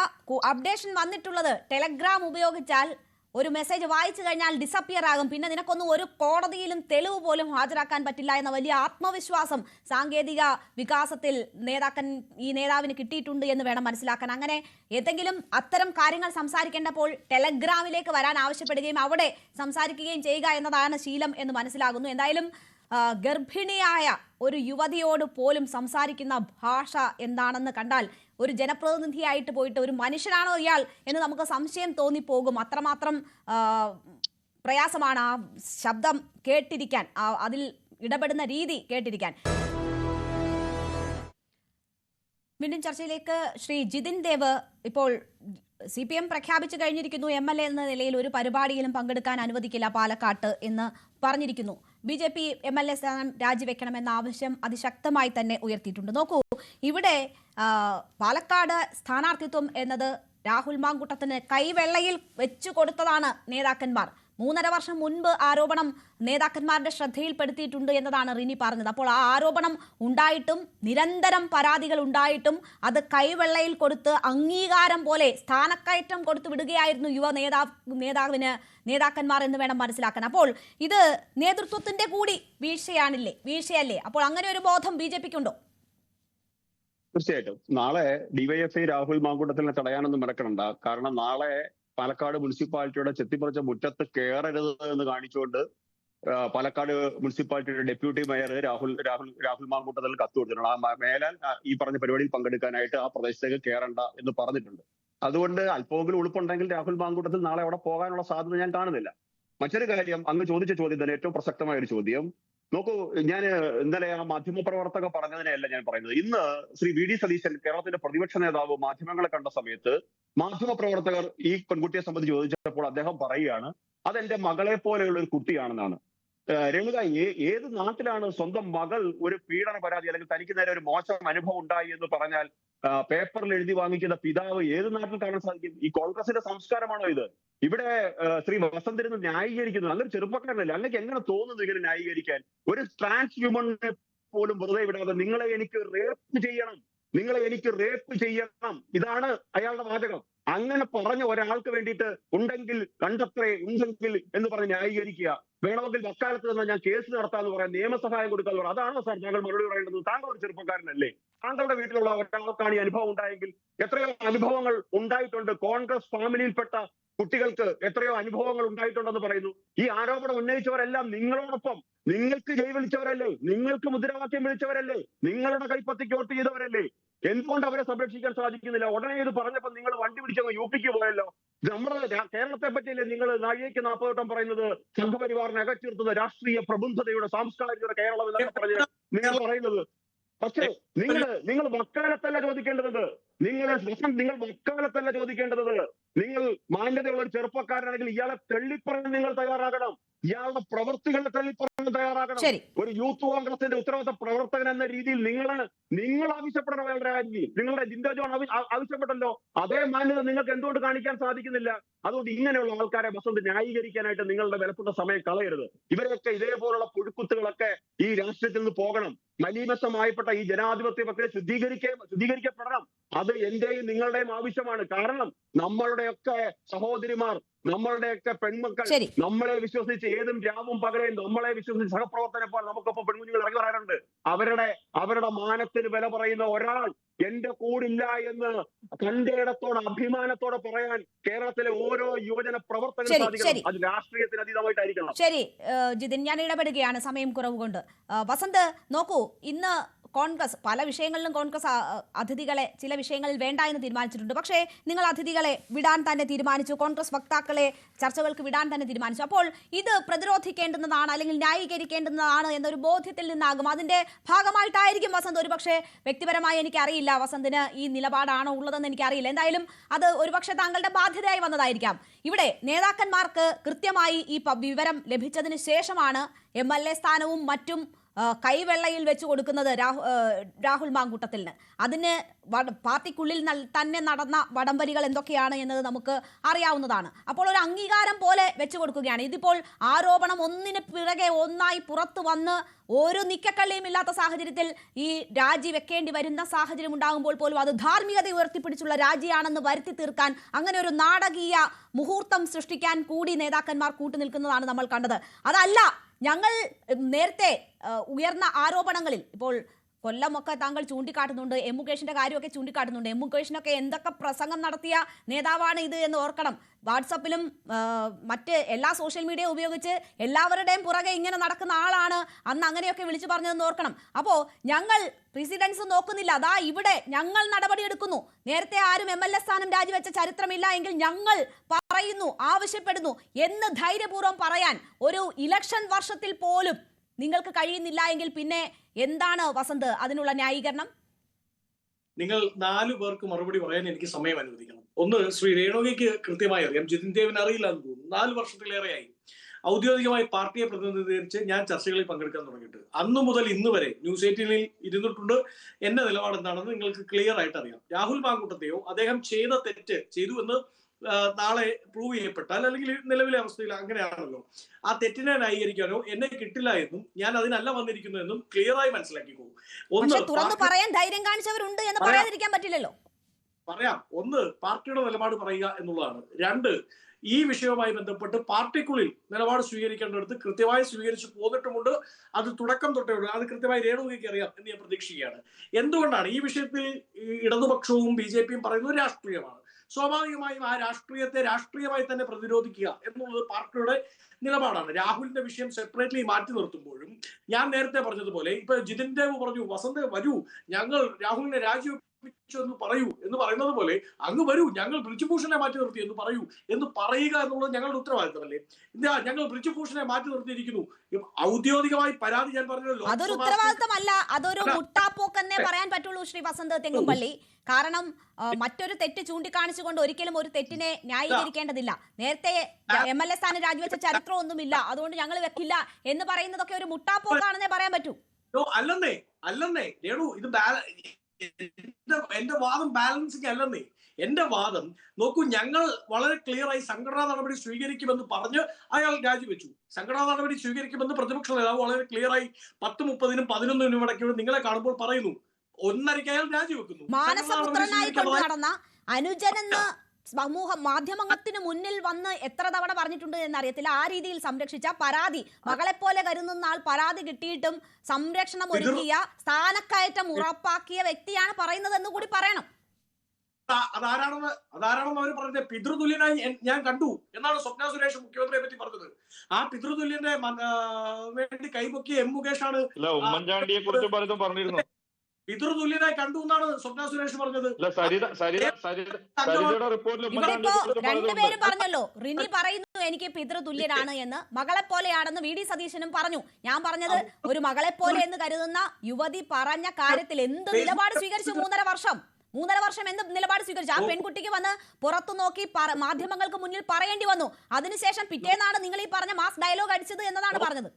അപ്ഡേഷൻ വന്നിട്ടുള്ളത് ടെലഗ്രാം ഉപയോഗിച്ചാൽ ഒരു മെസ്സേജ് വായിച്ചു കഴിഞ്ഞാൽ ഡിസപ്പിയർ ആകും, പിന്നെ നിനക്കൊന്നും ഒരു കോടതിയിലും തെളിവ് പോലും ഹാജരാക്കാൻ പറ്റില്ല എന്ന വലിയ ആത്മവിശ്വാസം സാങ്കേതിക വികാസത്തിൽ ഈ നേതാവിന് കിട്ടിയിട്ടുണ്ട് എന്ന് വേണം മനസ്സിലാക്കാൻ. അങ്ങനെ ഏതെങ്കിലും അത്തരം കാര്യങ്ങൾ സംസാരിക്കേണ്ടപ്പോൾ ടെലഗ്രാമിലേക്ക് വരാൻ ആവശ്യപ്പെടുകയും അവിടെ സംസാരിക്കുകയും ചെയ്യുക എന്നതാണ് ശീലം എന്ന് മനസ്സിലാകുന്നു. എന്തായാലും ഗർഭിണിയായ ഒരു യുവതിയോട് പോലും സംസാരിക്കുന്ന ഭാഷ എന്താണെന്ന് കണ്ടാൽ ഒരു ജനപ്രതിനിധിയായിട്ട് പോയിട്ട് ഒരു മനുഷ്യനാണോ ഇയാൾ എന്ന് നമുക്ക് സംശയം തോന്നിപ്പോകും. അത്രമാത്രം പ്രയാസമാണ് ആ ശബ്ദം കേട്ടിരിക്കാൻ, അതിൽ ഇടപെടുന്ന രീതി കേട്ടിരിക്കാൻ. വീണ്ടും ചർച്ചയിലേക്ക്. ശ്രീ ജിതിൻ ദേവ്, ഇപ്പോൾ CPM പ്രഖ്യാപിച്ചു കഴിഞ്ഞിരിക്കുന്നു MLA എന്ന നിലയിൽ ഒരു പരിപാടിയിലും പങ്കെടുക്കാൻ അനുവദിക്കില്ല പാലക്കാട്ട് എന്ന് പറഞ്ഞിരിക്കുന്നു. BJP MLA സ്ഥാനം രാജിവെക്കണമെന്ന ആവശ്യം അതിശക്തമായി തന്നെ ഉയർത്തിയിട്ടുണ്ട്. നോക്കൂ, ഇവിടെ പാലക്കാട് സ്ഥാനാർത്ഥിത്വം എന്നത് രാഹുൽ മാങ്കൂട്ടത്തിന് കൈവെള്ളയിൽ വെച്ചു കൊടുത്തതാണ് നേതാക്കന്മാർ. 3.5 വർഷം മുൻപ് ആരോപണം നേതാക്കന്മാരുടെ ശ്രദ്ധയിൽപ്പെടുത്തിയിട്ടുണ്ട് എന്നതാണ് റിനി പറഞ്ഞത്. അപ്പോൾ ആ ആരോപണം ഉണ്ടായിട്ടും നിരന്തരം പരാതികൾ ഉണ്ടായിട്ടും അത് കൈവെള്ളയിൽ കൊടുത്ത് അംഗീകാരം പോലെ സ്ഥാനക്കയറ്റം കൊടുത്തു വിടുകയായിരുന്നു നേതാക്കന്മാർ എന്ന് വേണം മനസ്സിലാക്കാൻ. അപ്പോൾ ഇത് നേതൃത്വത്തിന്റെ കൂടി വീഴ്ചയല്ലേ? അപ്പോൾ അങ്ങനെ ഒരു ബോധം BJPക്കുണ്ടോ? തീർച്ചയായിട്ടും നാളെ DYFI രാഹുൽ മാങ്കൂട്ടത്തിനെ തടയാനൊന്നും മെനക്കെടണ്ട. കാരണം നാളെ പാലക്കാട് മുനിസിപ്പാലിറ്റിയുടെ ചെത്തിപ്പറിച്ച മുറ്റത്ത് കയറരുത് എന്ന് കാണിച്ചുകൊണ്ട് പാലക്കാട് മുനിസിപ്പാലിറ്റിയുടെ ഡെപ്യൂട്ടി മേയർ രാഹുൽ മാങ്കൂട്ടത്തിൽ കത്ത് കൊടുത്തിട്ടുണ്ട്. ആ മേലാൽ ഈ പറഞ്ഞ പരിപാടിയിൽ പങ്കെടുക്കാനായിട്ട് ആ പ്രദേശത്തേക്ക് കയറണ്ട എന്ന് പറഞ്ഞിട്ടുണ്ട്. അതുകൊണ്ട് അല്പമെങ്കിലും ഉളുപ്പുണ്ടെങ്കിൽ രാഹുൽ മാങ്കൂട്ടത്തിൽ നാളെ അവിടെ പോകാനുള്ള സാധ്യത ഞാൻ കാണുന്നില്ല. മറ്റൊരു കാര്യം, അങ്ങ് ചോദിച്ച ചോദ്യം തന്നെ ഏറ്റവും പ്രസക്തമായ ഒരു ചോദ്യം. നോക്കൂ, ഞാൻ ഇന്നലെ ആ മാധ്യമപ്രവർത്തക പറഞ്ഞതിനെയല്ല ഞാൻ പറയുന്നത്. ഇന്ന് ശ്രീ VD സതീശൻ, കേരളത്തിന്റെ പ്രതിപക്ഷ നേതാവ്, മാധ്യമങ്ങളെ കണ്ട സമയത്ത് മാധ്യമപ്രവർത്തകർ ഈ പെൺകുട്ടിയെ സംബന്ധിച്ച് ചോദിച്ചപ്പോൾ അദ്ദേഹം പറയുകയാണ് അതെന്റെ മകളെ പോലെയുള്ള ഒരു കുട്ടിയാണെന്നാണ്. രേണുക, ഏത് നാട്ടിലാണ് സ്വന്തം മകൾ ഒരു പീഡന പരാതി അല്ലെങ്കിൽ തനിക്ക് നേരെ ഒരു മോശം അനുഭവം ഉണ്ടായി എന്ന് പറഞ്ഞാൽ പേപ്പറിൽ എഴുതി വാങ്ങിക്കുന്ന പിതാവ് ഏത് നാട്ടിൽ കാണാൻ സാധിക്കും? ഈ കോൺഗ്രസിന്റെ സംസ്കാരമാണോ ഇത്? ഇവിടെ ശ്രീ വസന്തിരുന്ന് ന്യായീകരിക്കുന്നു. അങ്ങനെ ചെറുപ്പക്കാരനല്ലേ, അല്ലെങ്കിൽ എങ്ങനെ തോന്നുന്നു ഇങ്ങനെ ന്യായീകരിക്കാൻ? ഒരു ട്രാൻസ് ഹ്യൂമനെ പോലും വെറുതെ വിടാതെ നിങ്ങളെ എനിക്ക് റേപ്പ് ചെയ്യണം, ഇതാണ് അയാളുടെ വാചകം. അങ്ങനെ പറഞ്ഞ ഒരാൾക്ക് വേണ്ടിയിട്ട് ഉണ്ടെങ്കിൽ എന്ന് പറഞ്ഞ് ന്യായീകരിക്കുക. വേണമെങ്കിൽ വക്കാലത്ത് നിന്ന് ഞാൻ കേസ് നടത്താന്ന് പറയാം, നിയമസഹായം കൊടുക്കാന്ന് പറയാം. അതാണോ സാർ താങ്കൾ മറുപടി പറയേണ്ടത്? താങ്കൾ ഒരു ചെറുപ്പക്കാരനല്ലേ? താങ്കളുടെ വീട്ടിലുള്ള ഒരാൾക്കാണ് ഈ അനുഭവം ഉണ്ടായെങ്കിൽ എത്രയോ അനുഭവങ്ങൾ ഉണ്ടായിട്ടുണ്ട്. കോൺഗ്രസ് ഫാമിലിയിൽപ്പെട്ട കുട്ടികൾക്ക് എത്രയോ അനുഭവങ്ങൾ ഉണ്ടായിട്ടുണ്ടെന്ന് പറയുന്നു. ഈ ആരോപണം ഉന്നയിച്ചവരെല്ലാം നിങ്ങളോടൊപ്പം, നിങ്ങൾക്ക് ജയ് വിളിച്ചവരല്ലേ, നിങ്ങൾക്ക് മുദ്രാവാക്യം വിളിച്ചവരല്ലേ, നിങ്ങളുടെ കൈപ്പത്തിക്ക് വോട്ട് ചെയ്തവരല്ലേ? എന്തുകൊണ്ട് അവരെ സംരക്ഷിക്കാൻ സാധിക്കുന്നില്ല? ഉടനെ ഇത് പറഞ്ഞപ്പോൾ നിങ്ങൾ വണ്ടി പിടിച്ചങ്ങ് UP ക്ക് പോയല്ലോ. നമ്മുടെ കേരളത്തെ പറ്റിയല്ലേ നിങ്ങൾ നാഴികയ്ക്ക് 40 വട്ടം പറയുന്നത് സംഘപരിവാറിനെ അകറ്റിർത്തുന്ന രാഷ്ട്രീയ പ്രബുദ്ധതയുടെ സാംസ്കാരിക കേരളം എന്നൊക്കെ പറഞ്ഞ് നിങ്ങൾ പറയുന്നത്? പക്ഷേ നിങ്ങൾ വക്കാലത്തല്ല ചോദിക്കേണ്ടത്. നിങ്ങൾ വക്കാലത്തല്ല ചോദിക്കേണ്ടത്. നിങ്ങൾ മാന്യതയുള്ള ഒരു ചെറുപ്പക്കാരനാണെങ്കിൽ ഇയാളെ തള്ളിപ്പറയാൻ നിങ്ങൾ തയ്യാറാകണം. ഇയാളുടെ പ്രവൃത്തികളെ തള്ളിപ്പറയാൻ തയ്യാറാകണം. ഒരു യൂത്ത് കോൺഗ്രസിന്റെ ഉത്തരവാദിത്ത പ്രവർത്തകൻ എന്ന രീതിയിൽ നിങ്ങൾ ആവശ്യപ്പെടണം. അയാളുടെ രാജ്യം നിങ്ങളുടെ ജിൻഡോ ജോൺ ആവശ്യപ്പെട്ടല്ലോ. അതേ മാന്യത നിങ്ങൾക്ക് എന്തുകൊണ്ട് കാണിക്കാൻ സാധിക്കുന്നില്ല? അതുകൊണ്ട് ഇങ്ങനെയുള്ള ആൾക്കാരെ വസന്ത് ന്യായീകരിക്കാനായിട്ട് നിങ്ങളുടെ വിലപ്പെട്ട സമയം കളയരുത്. ഇവരൊക്കെ ഇതേപോലുള്ള പുഴുക്കുത്തുകളൊക്കെ ഈ രാഷ്ട്രീയത്തിൽ നിന്ന് പോകണം. മലീമസമായപ്പെട്ട ഈ ജനാധിപത്യ പ്രക്രിയ ശുദ്ധീകരിക്കപ്പെടണം. അത് എന്റെയും നിങ്ങളുടെയും ആവശ്യമാണ്. കാരണം നമ്മളുടെയൊക്കെ സഹോദരിമാർ, നമ്മളുടെയൊക്കെ പെൺമക്കൾ നമ്മളെ വിശ്വസിച്ച് ഏതും രാവും പകലും നമ്മളെ വിശ്വസിച്ച് സഹപ്രവർത്തനപ്പോൾ നമുക്കൊപ്പം പെൺകുഞ്ഞുങ്ങൾ ഇറങ്ങി വരാറുണ്ട്. അവരുടെ മാനത്തിന് വില പറയുന്ന ഒരാൾ എന്റെ കൂടില്ല എന്ന് കണ്ടയിടത്തോടെ അഭിമാനത്തോടെ പറയാൻ കേരളത്തിലെ ഓരോ യുവജന പ്രവർത്തകരും സാധിക്കണം. അത് രാഷ്ട്രീയത്തിന് അതീതമായിട്ടായിരിക്കണം. ശരി ജിതിൻ, ഞാൻ ഇടപെടുകയാണ് സമയം കുറവ് കൊണ്ട്. വസന്ത്, നോക്കൂ, ഇന്ന് കോൺഗ്രസ് പല വിഷയങ്ങളിലും കോൺഗ്രസ് അതിഥികളെ ചില വിഷയങ്ങളിൽ വേണ്ട എന്ന് തീരുമാനിച്ചിട്ടുണ്ട്. പക്ഷേ നിങ്ങൾ അതിഥികളെ വിടാൻ തന്നെ തീരുമാനിച്ചു, കോൺഗ്രസ് വക്താക്കളെ ചർച്ചകൾക്ക് വിടാൻ തന്നെ തീരുമാനിച്ചു. അപ്പോൾ ഇത് പ്രതിരോധിക്കേണ്ടുന്നതാണ് അല്ലെങ്കിൽ ന്യായീകരിക്കേണ്ടുന്നതാണ് എന്നൊരു ബോധ്യത്തിൽ നിന്നാകും, അതിന്റെ ഭാഗമായിട്ടായിരിക്കും വസന്ത്. ഒരുപക്ഷെ വ്യക്തിപരമായി എനിക്കറിയില്ല വസന്തിന് ഈ നിലപാടാണോ ഉള്ളതെന്ന് എനിക്കറിയില്ല. എന്തായാലും അത് ഒരുപക്ഷെ താങ്കളുടെ ബാധ്യതയായി വന്നതായിരിക്കാം. ഇവിടെ നേതാക്കന്മാർക്ക് കൃത്യമായി ഈ വിവരം ലഭിച്ചതിന് ശേഷമാണ് MLA സ്ഥാനവും മറ്റും കൈവെള്ളയിൽ വെച്ച് കൊടുക്കുന്നത് രാഹുൽ മാങ്കൂട്ടത്തിന്. അതിന് പാർട്ടിക്കുള്ളിൽ തന്നെ നടന്ന വടംവലികൾ എന്തൊക്കെയാണ് എന്നത് നമുക്ക് അറിയാവുന്നതാണ്. അപ്പോൾ ഒരു അംഗീകാരം പോലെ വെച്ച് കൊടുക്കുകയാണ്. ഇതിപ്പോൾ ആരോപണം ഒന്നിന് പിറകെ ഒന്നായി പുറത്തു വന്ന് ഒരു നിക്കക്കള്ളിയും ഇല്ലാത്ത സാഹചര്യത്തിൽ ഈ രാജി വെക്കേണ്ടി വരുന്ന സാഹചര്യം ഉണ്ടാകുമ്പോൾ പോലും അത് ധാർമ്മികത ഉയർത്തിപ്പിടിച്ചുള്ള രാജിയാണെന്ന് വരുത്തി തീർക്കാൻ അങ്ങനെ ഒരു നാടകീയ മുഹൂർത്തം സൃഷ്ടിക്കാൻ കൂടി നേതാക്കന്മാർ കൂട്ടുനിൽക്കുന്നതാണ് നമ്മൾ കണ്ടത്. അതല്ല, ഞങ്ങൾ നേരത്തെ ഉയർന്ന ആരോപണങ്ങളിൽ ഇപ്പോൾ കൊല്ലമൊക്കെ താങ്കൾ ചൂണ്ടിക്കാട്ടുന്നുണ്ട്, എം മുകേഷിന്റെ കാര്യമൊക്കെ ചൂണ്ടിക്കാട്ടുന്നുണ്ട്. എം മുകേഷിനൊക്കെ എന്തൊക്കെ പ്രസംഗം നടത്തിയ നേതാവാണ് ഇത് എന്ന് ഓർക്കണം. വാട്സപ്പിലും മറ്റ് എല്ലാ സോഷ്യൽ മീഡിയ ഉപയോഗിച്ച് എല്ലാവരുടെയും പുറകെ ഇങ്ങനെ നടക്കുന്ന ആളാണ് അന്ന് അങ്ങനെയൊക്കെ വിളിച്ചു പറഞ്ഞതെന്ന് ഓർക്കണം. അപ്പോൾ ഞങ്ങൾ പ്രസിഡൻസ് നോക്കുന്നില്ല, അതാ ഇവിടെ ഞങ്ങൾ നടപടിയെടുക്കുന്നു. നേരത്തെ ആരും MLA സ്ഥാനം രാജിവെച്ച ചരിത്രമില്ല എങ്കിൽ ഞങ്ങൾ പറയുന്നു, ആവശ്യപ്പെടുന്നു എന്ന് ധൈര്യപൂർവ്വം പറയാൻ ഒരു ഇലക്ഷൻ വർഷത്തിൽ പോലും നിങ്ങൾക്ക് കഴിയുന്നില്ല എങ്കിൽ പിന്നെ എന്താണ് വസന്ത് അതിനുള്ള ന്യായീകരണം? നിങ്ങൾ 4 പേർക്ക് മറുപടി പറയാൻ എനിക്ക് സമയം അനുവദിക്കണം. ഒന്ന്, ശ്രീ രേണുകയ്ക്ക് കൃത്യമായി അറിയാം, ജിതിൻ ദേവിന് അറിയില്ല എന്ന് തോന്നുന്നു. 4 വർഷത്തിലേറെയായി ഔദ്യോഗികമായി പാർട്ടിയെ പ്രതിനിധീകരിച്ച് ഞാൻ ചർച്ചകളിൽ പങ്കെടുക്കാൻ തുടങ്ങിയിട്ട്. അന്നു മുതൽ ഇന്ന് വരെ ന്യൂസ് 18 ഇരുന്നിട്ടുണ്ട്. എന്റെ നിലപാട് എന്താണെന്ന് നിങ്ങൾക്ക് ക്ലിയർ ആയിട്ട് അറിയാം. രാഹുൽ മാങ്കൂട്ടത്തെയോ അദ്ദേഹം ചെയ്ത തെറ്റ് ചെയ്തു എന്ന് നാളെ പ്രൂവ് ചെയ്യപ്പെട്ടാൽ, അല്ലെങ്കിൽ നിലവിലെ അവസ്ഥയിൽ അങ്ങനെയാണല്ലോ, ആ തെറ്റിനെ ന്യായീകരിക്കാനോ എന്നെ കിട്ടില്ല എന്നും ഞാൻ അതിനല്ല വന്നിരിക്കുന്നു എന്നും ക്ലിയറായി മനസ്സിലാക്കിക്കോ. തുറന്നു പറയാൻ ധൈര്യം കാണിച്ചവരുണ്ട് എന്ന് പറയാതിരിക്കാൻ പറ്റില്ലല്ലോ. പറയാം. ഒന്ന്, പാർട്ടിയുടെ നിലപാട് പറയുക എന്നുള്ളതാണ്. 2, ഈ വിഷയവുമായി ബന്ധപ്പെട്ട് പാർട്ടിക്കുള്ളിൽ നിലപാട് സ്വീകരിക്കേണ്ടടുത്ത് കൃത്യമായി സ്വീകരിച്ചു പോന്നിട്ടുമുണ്ട്. അത് തുടക്കം തൊട്ടേ ഉണ്ട്. അത് കൃത്യമായി രേണുകയ്ക്ക് അറിയാം എന്ന് ഞാൻ പ്രതീക്ഷിക്കുകയാണ്. എന്തുകൊണ്ടാണ് ഈ വിഷയത്തിൽ ഇടതുപക്ഷവും BJPയും പറയുന്നത് രാഷ്ട്രീയമാണ്. സ്വാഭാവികമായും ആ രാഷ്ട്രീയത്തെ രാഷ്ട്രീയമായി തന്നെ പ്രതിരോധിക്കുക എന്നുള്ളത് പാർട്ടിയുടെ നിലപാടാണ്. രാഹുലിന്റെ വിഷയം സെപ്പറേറ്റ്ലി മാറ്റി നിർത്തുമ്പോഴും ഞാൻ നേരത്തെ പറഞ്ഞതുപോലെ ഇപ്പൊ ജിതിൻ ദേവ് പറഞ്ഞു, വസന്ത് വരൂ, ഞങ്ങൾ രാഹുലിനെ രാജിവെപ്പിച്ചു എന്ന് പറയൂ എന്ന് പറയുന്നത് പോലെ അങ്ങ് വരൂ, ഞങ്ങൾ ബ്രിജ്ഭൂഷണെ മാറ്റി നിർത്തി എന്ന് പറയൂ എന്ന് പറയുക എന്നുള്ളത് ഞങ്ങളുടെ ഉത്തരവാദിത്തമല്ലേ? എന്താ ഞങ്ങൾ ബ്രിജ്ഭൂഷണെ മാറ്റി നിർത്തിയിരിക്കുന്നു, ഔദ്യോഗികമായി പരാതി ഞാൻ പറഞ്ഞല്ലോ. അതൊരു ഉത്തരവാദിത്തമല്ല, അതൊരു മുട്ടാപ്പോക്കെന്നേ പറയാൻ പറ്റുള്ളൂ ശ്രീ വസന്ത് തെങ്ങുംപള്ളി. കാരണം മറ്റൊരു തെറ്റ് ചൂണ്ടിക്കാണിച്ചുകൊണ്ട് ഒരിക്കലും ഒരു തെറ്റിനെ ന്യായീകരിക്കേണ്ടതില്ല. നേരത്തെ MLA സ്ഥാനം രാജിവെച്ച ചരിത്രമൊന്നുമില്ല, അതുകൊണ്ട് ഞങ്ങൾ വെക്കില്ല എന്ന് പറയുന്നതൊക്കെ ഒരു മുട്ടാപ്പോക്കാണെന്നേ പറയാൻ പറ്റൂ. അല്ലെന്നേ രേണു, ഇത് എന്റെ വാദം ബാലൻസിങ് അല്ലെന്നേ. എന്റെ വാദം നോക്കൂ, ഞങ്ങൾ വളരെ ക്ലിയർ ആയി സംഘടനാ നടപടി സ്വീകരിക്കുമെന്ന് പറഞ്ഞ് അയാൾ രാജിവെച്ചു. സംഘടനാ നടപടി സ്വീകരിക്കുമെന്ന് പ്രതിപക്ഷ നേതാവ് വളരെ ക്ലിയർ ആയി 10:30-നും 11:00-നും ഇടയ്ക്ക് നിങ്ങളെ കാണുമ്പോൾ പറയുന്നു. 1:30 അയാൾ രാജിവെക്കുന്നു. മാനസപുത്രനായി കൊണ്ട് നടന്ന അനുജനെന്ന് മാധ്യമത്തിന് മുന്നിൽ വന്ന് എത്ര തവണ പറഞ്ഞിട്ടുണ്ട് എന്നറിയത്തില്ല. ആ രീതിയിൽ സംരക്ഷിച്ച, പരാതി മകളെപ്പോലെ കരുതുന്ന ആൾ പരാതി കിട്ടിയിട്ടും സംരക്ഷണം ഒരുക്കിയ, സ്ഥാനക്കയറ്റം ഉറപ്പാക്കിയ വ്യക്തിയാണ് പറയുന്നത് എന്ന് കൂടി പറയണം. അതാരാണെന്ന് അവർ പറഞ്ഞത് പിതൃതുല്യനായി ഞാൻ കണ്ടു എന്നാണ് സ്വപ്ന സുരേഷ് മുഖ്യമന്ത്രിയെ പറ്റി പറഞ്ഞത്. ആ പിതൃതുല്യന്റെ വേണ്ടി കൈപൊക്കിയ എം മുകേഷാണ് ഉമ്മൻചാണ്ടിയെ കുറിച്ച് പറഞ്ഞിരുന്നു. പിതൃതുല്യനായി കണ്ടു എന്നാണ് സ്വപ്ന സുരേഷ് പറഞ്ഞത്. രണ്ടുപേരും പറഞ്ഞല്ലോ, റിനി പറയുന്നു എനിക്ക് പിതൃതുല്യനാണ് എന്ന്, മകളെ പോലെയാണെന്ന് VD സതീശനും പറഞ്ഞു. ഞാൻ പറഞ്ഞത് ഒരു മകളെ പോലെ എന്ന് കരുതുന്ന യുവതി പറഞ്ഞ കാര്യത്തിൽ എന്ത് നിലപാട് സ്വീകരിച്ചു? 3.5 വർഷം എന്ത് നിലപാട് സ്വീകരിച്ചു? ആ പെൺകുട്ടിക്ക് വന്ന് പുറത്തു നോക്കി മാധ്യമങ്ങൾക്ക് മുന്നിൽ പറയേണ്ടി വന്നു. അതിനുശേഷം പിറ്റേന്നാണ് നിങ്ങൾ ഈ പറഞ്ഞ മാസ് ഡയലോഗ് അടിച്ചത് എന്നതാണ് പറഞ്ഞത്.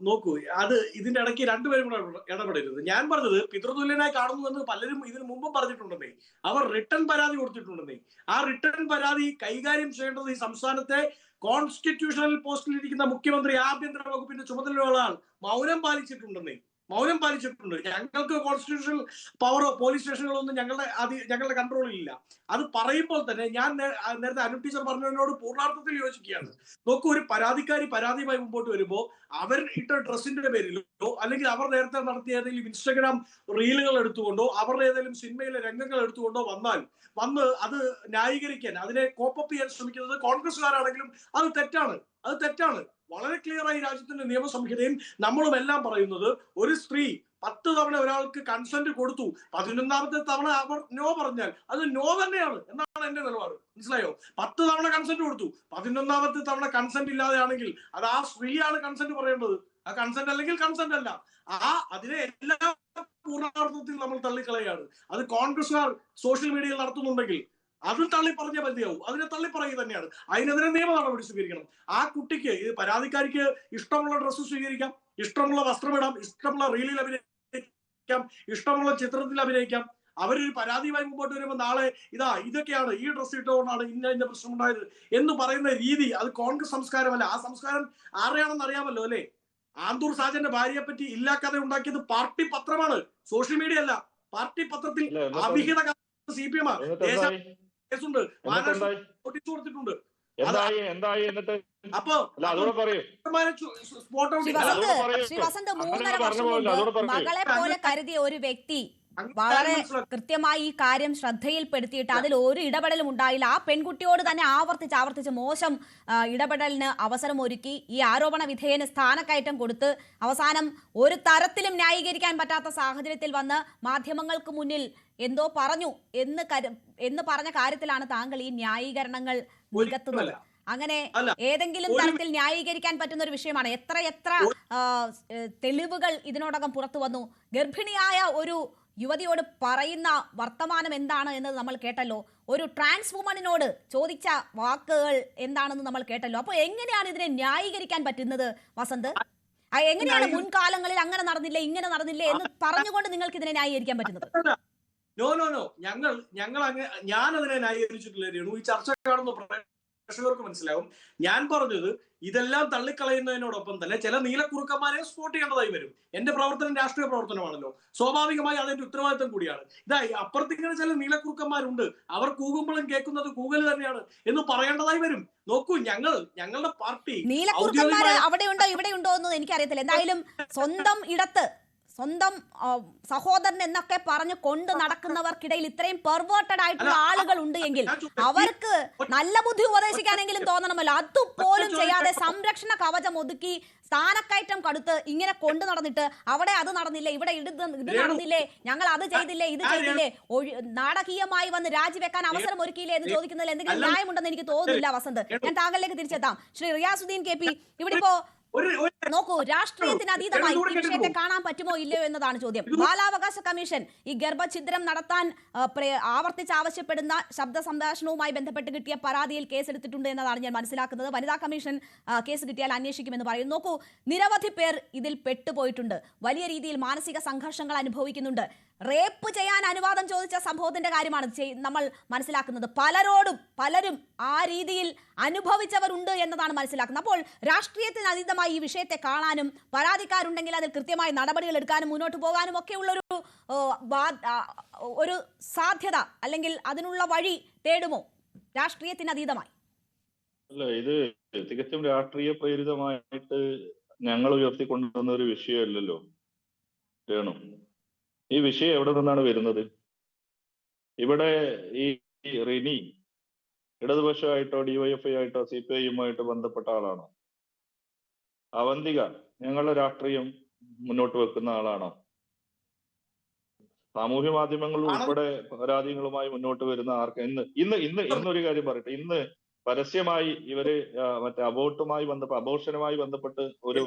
നോക്കൂ, അത് ഇതിന്റെ ഇടയ്ക്ക് രണ്ടുപേരും കൂടെ ഇടപെടരുത്. ഞാൻ പറഞ്ഞത് പിതൃതുല്യനായി കാണുന്നു എന്ന് പലരും ഇതിനു മുമ്പും പറഞ്ഞിട്ടുണ്ടെന്നേ. അവർ റിട്ടേൺ പരാതി കൊടുത്തിട്ടുണ്ടെന്നേ. ആ റിട്ടേൺ പരാതി കൈകാര്യം ചെയ്യേണ്ടത് ഈ സംസ്ഥാനത്തെ കോൺസ്റ്റിറ്റ്യൂഷണൽ പോസ്റ്റിൽ ഇരിക്കുന്ന മുഖ്യമന്ത്രി, ആഭ്യന്തര വകുപ്പിന്റെ ചുമതലയുള്ള ആൾ മൗനം പാലിച്ചിട്ടുണ്ടെന്നേ. ഞങ്ങൾക്ക് കോൺസ്റ്റിറ്റ്യൂഷണൽ പവറോ പോലീസ് സ്റ്റേഷനുകളോ ഒന്നും ഞങ്ങളുടെ കൺട്രോളിൽ ഇല്ല. അത് പറയുമ്പോൾ തന്നെ ഞാൻ നേരത്തെ അനു ടീച്ചർ പറഞ്ഞതിനോട് പൂർണ്ണാർത്ഥത്തിൽ യോജിക്കുകയാണ്. നോക്കൂ, ഒരു പരാതിക്കാരി പരാതിയുമായി മുമ്പോട്ട് വരുമ്പോൾ അവർ ഇട്ട ഡ്രസ്സിന്റെ പേരിലോ അല്ലെങ്കിൽ അവർ നേരത്തെ നടത്തിയ ഏതെങ്കിലും ഇൻസ്റ്റഗ്രാം റീലുകൾ എടുത്തുകൊണ്ടോ അവരുടെ ഏതെങ്കിലും സിനിമയിലെ രംഗങ്ങൾ എടുത്തുകൊണ്ടോ വന്ന് അത് ന്യായീകരിക്കാൻ, അതിനെ കോപ്പപ്പ് ചെയ്യാൻ ശ്രമിക്കുന്നത് കോൺഗ്രസ്സുകാരാണെങ്കിലും അത് തെറ്റാണ്. വളരെ ക്ലിയർ ആയി രാജ്യത്തിന്റെ നിയമസംഹിതയും നമ്മളും എല്ലാം പറയുന്നത്, ഒരു സ്ത്രീ 10 തവണ ഒരാൾക്ക് കൺസെന്റ് കൊടുത്തു, 11ാമത്തെ തവണ അവർ നോ പറഞ്ഞാൽ അത് നോ തന്നെയാണ് എന്നാണ് എന്റെ നിലപാട്. മനസ്സിലായോ? 10 തവണ കൺസെന്റ് കൊടുത്തു, 11ാമത്തെ തവണ കൺസെന്റ് ഇല്ലാതെയാണെങ്കിൽ അത് ആ സ്ത്രീയാണ് കൺസെന്റ് പറയേണ്ടത്. ആ കൺസെന്റ് അല്ലെങ്കിൽ കൺസെന്റ് അല്ല. അതിനെ എല്ലാ പൂർണ്ണാർത്ഥത്തിൽ നമ്മൾ തള്ളിക്കളയാണ്. അത് കോൺഗ്രസ്സുകാർ സോഷ്യൽ മീഡിയയിൽ നടത്തുന്നുണ്ടെങ്കിൽ അത് തള്ളി പറഞ്ഞേ മതിയാവും. അതിനെ തള്ളി പറയുക തന്നെയാണ്. അതിനെതിരെ നിയമ നടപടി സ്വീകരിക്കണം. ആ കുട്ടിക്ക്, ഈ പരാതിക്കാരിക്ക് ഇഷ്ടമുള്ള ഡ്രസ്സ് സ്വീകരിക്കാം, ഇഷ്ടമുള്ള വസ്ത്രമിടാം, ഇഷ്ടമുള്ള റീലിൽ അഭിനയിക്കാം, ഇഷ്ടമുള്ള ചിത്രത്തിൽ അഭിനയിക്കാം. അവരൊരു പരാതിയുമായി മുമ്പോട്ട് വരുമ്പോൾ നാളെ ഇതൊക്കെയാണ്, ഈ ഡ്രസ്സ് ഇട്ടുകൊണ്ടാണ് ഇന്ന പ്രശ്നം ഉണ്ടായത് എന്ന് പറയുന്ന രീതി അത് കോൺഗ്രസ് സംസ്കാരമല്ല. ആ സംസ്കാരം ആരെയാണെന്ന് അറിയാമല്ലോ അല്ലെ? ആന്തൂർ സാജന്റെ ഭാര്യയെ പറ്റി ഇല്ലാ കഥ ഉണ്ടാക്കിയത് പാർട്ടി പത്രമാണ്, സോഷ്യൽ മീഡിയ അല്ല. പാർട്ടി പത്രത്തിൽ അവിഹിത CPM കേസുണ്ട്, നോട്ടീസ് കൊടുത്തിട്ടുണ്ട്. അപ്പൊ ശ്രീ വസന്ത് 3.5 വർഷം മുമ്പ് മകളെ പോലെ കരുതിയ ഒരു വ്യക്തി വളരെ കൃത്യമായി ഈ കാര്യം ശ്രദ്ധയിൽപ്പെടുത്തിയിട്ട് അതിൽ ഒരു ഇടപെടലും ഉണ്ടായില്ല. ആ പെൺകുട്ടിയോട് തന്നെ ആവർത്തിച്ച് മോശം ഇടപെടലിന് അവസരം ഒരുക്കി, ഈ ആരോപണ വിധേയന് സ്ഥാനക്കയറ്റം കൊടുത്ത് അവസാനം ഒരു തരത്തിലും ന്യായീകരിക്കാൻ പറ്റാത്ത സാഹചര്യത്തിൽ വന്ന് മാധ്യമങ്ങൾക്ക് മുന്നിൽ എന്തോ പറഞ്ഞു എന്ന് പറഞ്ഞ കാര്യത്തിലാണ് താങ്കൾ ഈ ന്യായീകരണങ്ങൾ നികത്തുന്നത്. അങ്ങനെ ഏതെങ്കിലും തരത്തിൽ ന്യായീകരിക്കാൻ പറ്റുന്ന ഒരു വിഷയമാണ്. എത്ര തെളിവുകൾ ഇതിനോടകം പുറത്തു വന്നു. ഗർഭിണിയായ ഒരു യുവതിയോട് പറയുന്ന വർത്തമാനം എന്താണ് എന്നത് നമ്മൾ കേട്ടല്ലോ. ഒരു ട്രാൻസ് വുമണിനോട് ചോദിച്ച വാക്കുകൾ എന്താണെന്ന് നമ്മൾ കേട്ടല്ലോ. അപ്പോൾ എങ്ങനെയാണ് ഇതിനെ ന്യായീകരിക്കാൻ പറ്റുന്നത് വസന്ത്? എങ്ങനെയാണ് മുൻകാലങ്ങളിൽ അങ്ങനെ നടന്നില്ല, ഇങ്ങനെ നടന്നില്ല എന്ന് പറഞ്ഞുകൊണ്ട് നിങ്ങൾക്ക് ഇതിനെ ന്യായീകരിക്കാൻ പറ്റുന്നത്? ഞാൻ അതിനെ ന്യായീകരിച്ചിട്ടില്ല രേണു. ഈ ചർച്ച കാണുന്ന പ്രേക്ഷകർക്ക് മനസ്സിലാവും. ഞാൻ പറഞ്ഞത് ഇതെല്ലാം തള്ളിക്കളയുന്നതിനോടൊപ്പം തന്നെ ചില നീലക്കുറുക്കന്മാരെ സ്പോട്ട് ചെയ്യേണ്ടതായി വരും. എന്റെ പ്രവർത്തനം രാഷ്ട്രീയ പ്രവർത്തനമാണല്ലോ, സ്വാഭാവികമായി അതിന്റെ ഉത്തരവാദിത്തം കൂടിയാണ്. അപ്പുറത്തിങ്ങനെ ചില നീലക്കുറുക്കന്മാരുണ്ട്, അവർ കൂകുമ്പോഴും കേൾക്കുന്നത് കൂകൽ തന്നെയാണ് എന്ന് പറയേണ്ടതായി വരും. നോക്കൂ, ഞങ്ങളുടെ പാർട്ടി നീലക്കുറുക്കന്മാര് അവിടെയുണ്ടോ ഇവിടെയുണ്ടോ എന്ന് എനിക്കറിയത്തില്ല. എന്തായാലും സ്വന്തം ഇടത്ത് സ്വന്തം സഹോദരൻ എന്നൊക്കെ പറഞ്ഞ് കൊണ്ട് നടക്കുന്നവർക്കിടയിൽ ഇത്രയും പെർവേർട്ടഡ് ആയിട്ടുള്ള ആളുകൾ ഉണ്ട് എങ്കിൽ അവർക്ക് നല്ല ബുദ്ധി ഉപദേശിക്കാനെങ്കിലും തോന്നണമല്ലോ. അതുപോലും ചെയ്യാതെ സംരക്ഷണ കവചം ഒതുക്കി സ്ഥാനക്കയറ്റം കടുത്ത് ഇങ്ങനെ കൊണ്ടു നടന്നിട്ട് അവിടെ അത് നടന്നില്ലേ, ഇവിടെ ഇത് നടന്നില്ലേ, ഞങ്ങൾ അത് ചെയ്തില്ലേ, ഇത് ചെയ്തില്ലേ, നാടകീയമായി വന്ന് രാജിവെക്കാൻ അവസരം ഒരുക്കിയില്ലേ എന്ന് ചോദിക്കുന്നതിൽ എന്തെങ്കിലും ന്യായമുണ്ടെന്ന് എനിക്ക് തോന്നുന്നില്ല വസന്ത്. ഞാൻ താങ്കളിലേക്ക് തിരിച്ചെത്താം. ശ്രീ റിയാസുദ്ദീൻ KP, ഇവിടെ ഇപ്പോ നോക്കൂ, രാഷ്ട്രീയത്തിന് അതീതമായി ഈ വിഷയത്തെ കാണാൻ പറ്റുമോ ഇല്ലയോ എന്നതാണ് ചോദ്യം. ബാലാവകാശ കമ്മീഷൻ ഈ ഗർഭഛിദ്രം നടത്താൻ ആവർത്തിച്ച് ആവശ്യപ്പെടുന്ന ശബ്ദ സംഭാഷണവുമായി ബന്ധപ്പെട്ട് കിട്ടിയ പരാതിയിൽ കേസെടുത്തിട്ടുണ്ട് എന്നതാണ് ഞാൻ മനസ്സിലാക്കുന്നത്. വനിതാ കമ്മീഷൻ കേസ് കിട്ടിയാൽ അന്വേഷിക്കുമെന്ന് പറയുന്നു. നോക്കൂ, നിരവധി പേർ ഇതിൽ പെട്ടുപോയിട്ടുണ്ട്, വലിയ രീതിയിൽ മാനസിക സംഘർഷങ്ങൾ അനുഭവിക്കുന്നുണ്ട്. റേപ്പ് ചെയ്യാൻ അനുവാദം ചോദിച്ച സംഭവത്തിന്റെ കാര്യമാണ് നമ്മൾ മനസ്സിലാക്കുന്നത്. പലരും ആ രീതിയിൽ അനുഭവിച്ചവരുണ്ട് എന്നതാണ് മനസ്സിലാക്കുന്നത്. അപ്പോൾ രാഷ്ട്രീയത്തിന് അതീതമായി ഈ വിഷയത്തെ കാണാനും പരാതിക്കാരുണ്ടെങ്കിൽ അതിൽ കൃത്യമായ നടപടികൾ എടുക്കാനും മുന്നോട്ട് പോകാനും ഒക്കെയുള്ളൊരു ഒരു സാധ്യത അല്ലെങ്കിൽ അതിനുള്ള വഴി തേടുമോ രാഷ്ട്രീയത്തിന് അതീതമായി? അല്ല, ഇത് തികച്ചും രാഷ്ട്രീയ പ്രേരിതമായിട്ട് ഞങ്ങൾ ഉയർത്തിക്കൊണ്ടുവന്ന ഒരു വിഷയമല്ലല്ലോ രേണു. ഈ വിഷയം എവിടെ നിന്നാണ് വരുന്നത്? ഇവിടെ ഈ റിനി ഇടതുപക്ഷമായിട്ടോ DYFI ആയിട്ടോ CPIയുമായിട്ട് ബന്ധപ്പെട്ട ആളാണോ? അവന്തിക ഞങ്ങളുടെ രാഷ്ട്രീയം മുന്നോട്ട് വെക്കുന്ന ആളാണോ? സാമൂഹ്യ മാധ്യമങ്ങൾ ഉൾപ്പെടെ പരാതികളുമായി മുന്നോട്ട് വരുന്ന ആർക്ക്? ഇന്നൊരു കാര്യം പറയട്ടെ. ഇന്ന് പരസ്യമായി ഇവര് മറ്റേ അബോർഷനുമായി ബന്ധപ്പെട്ട് ഒരു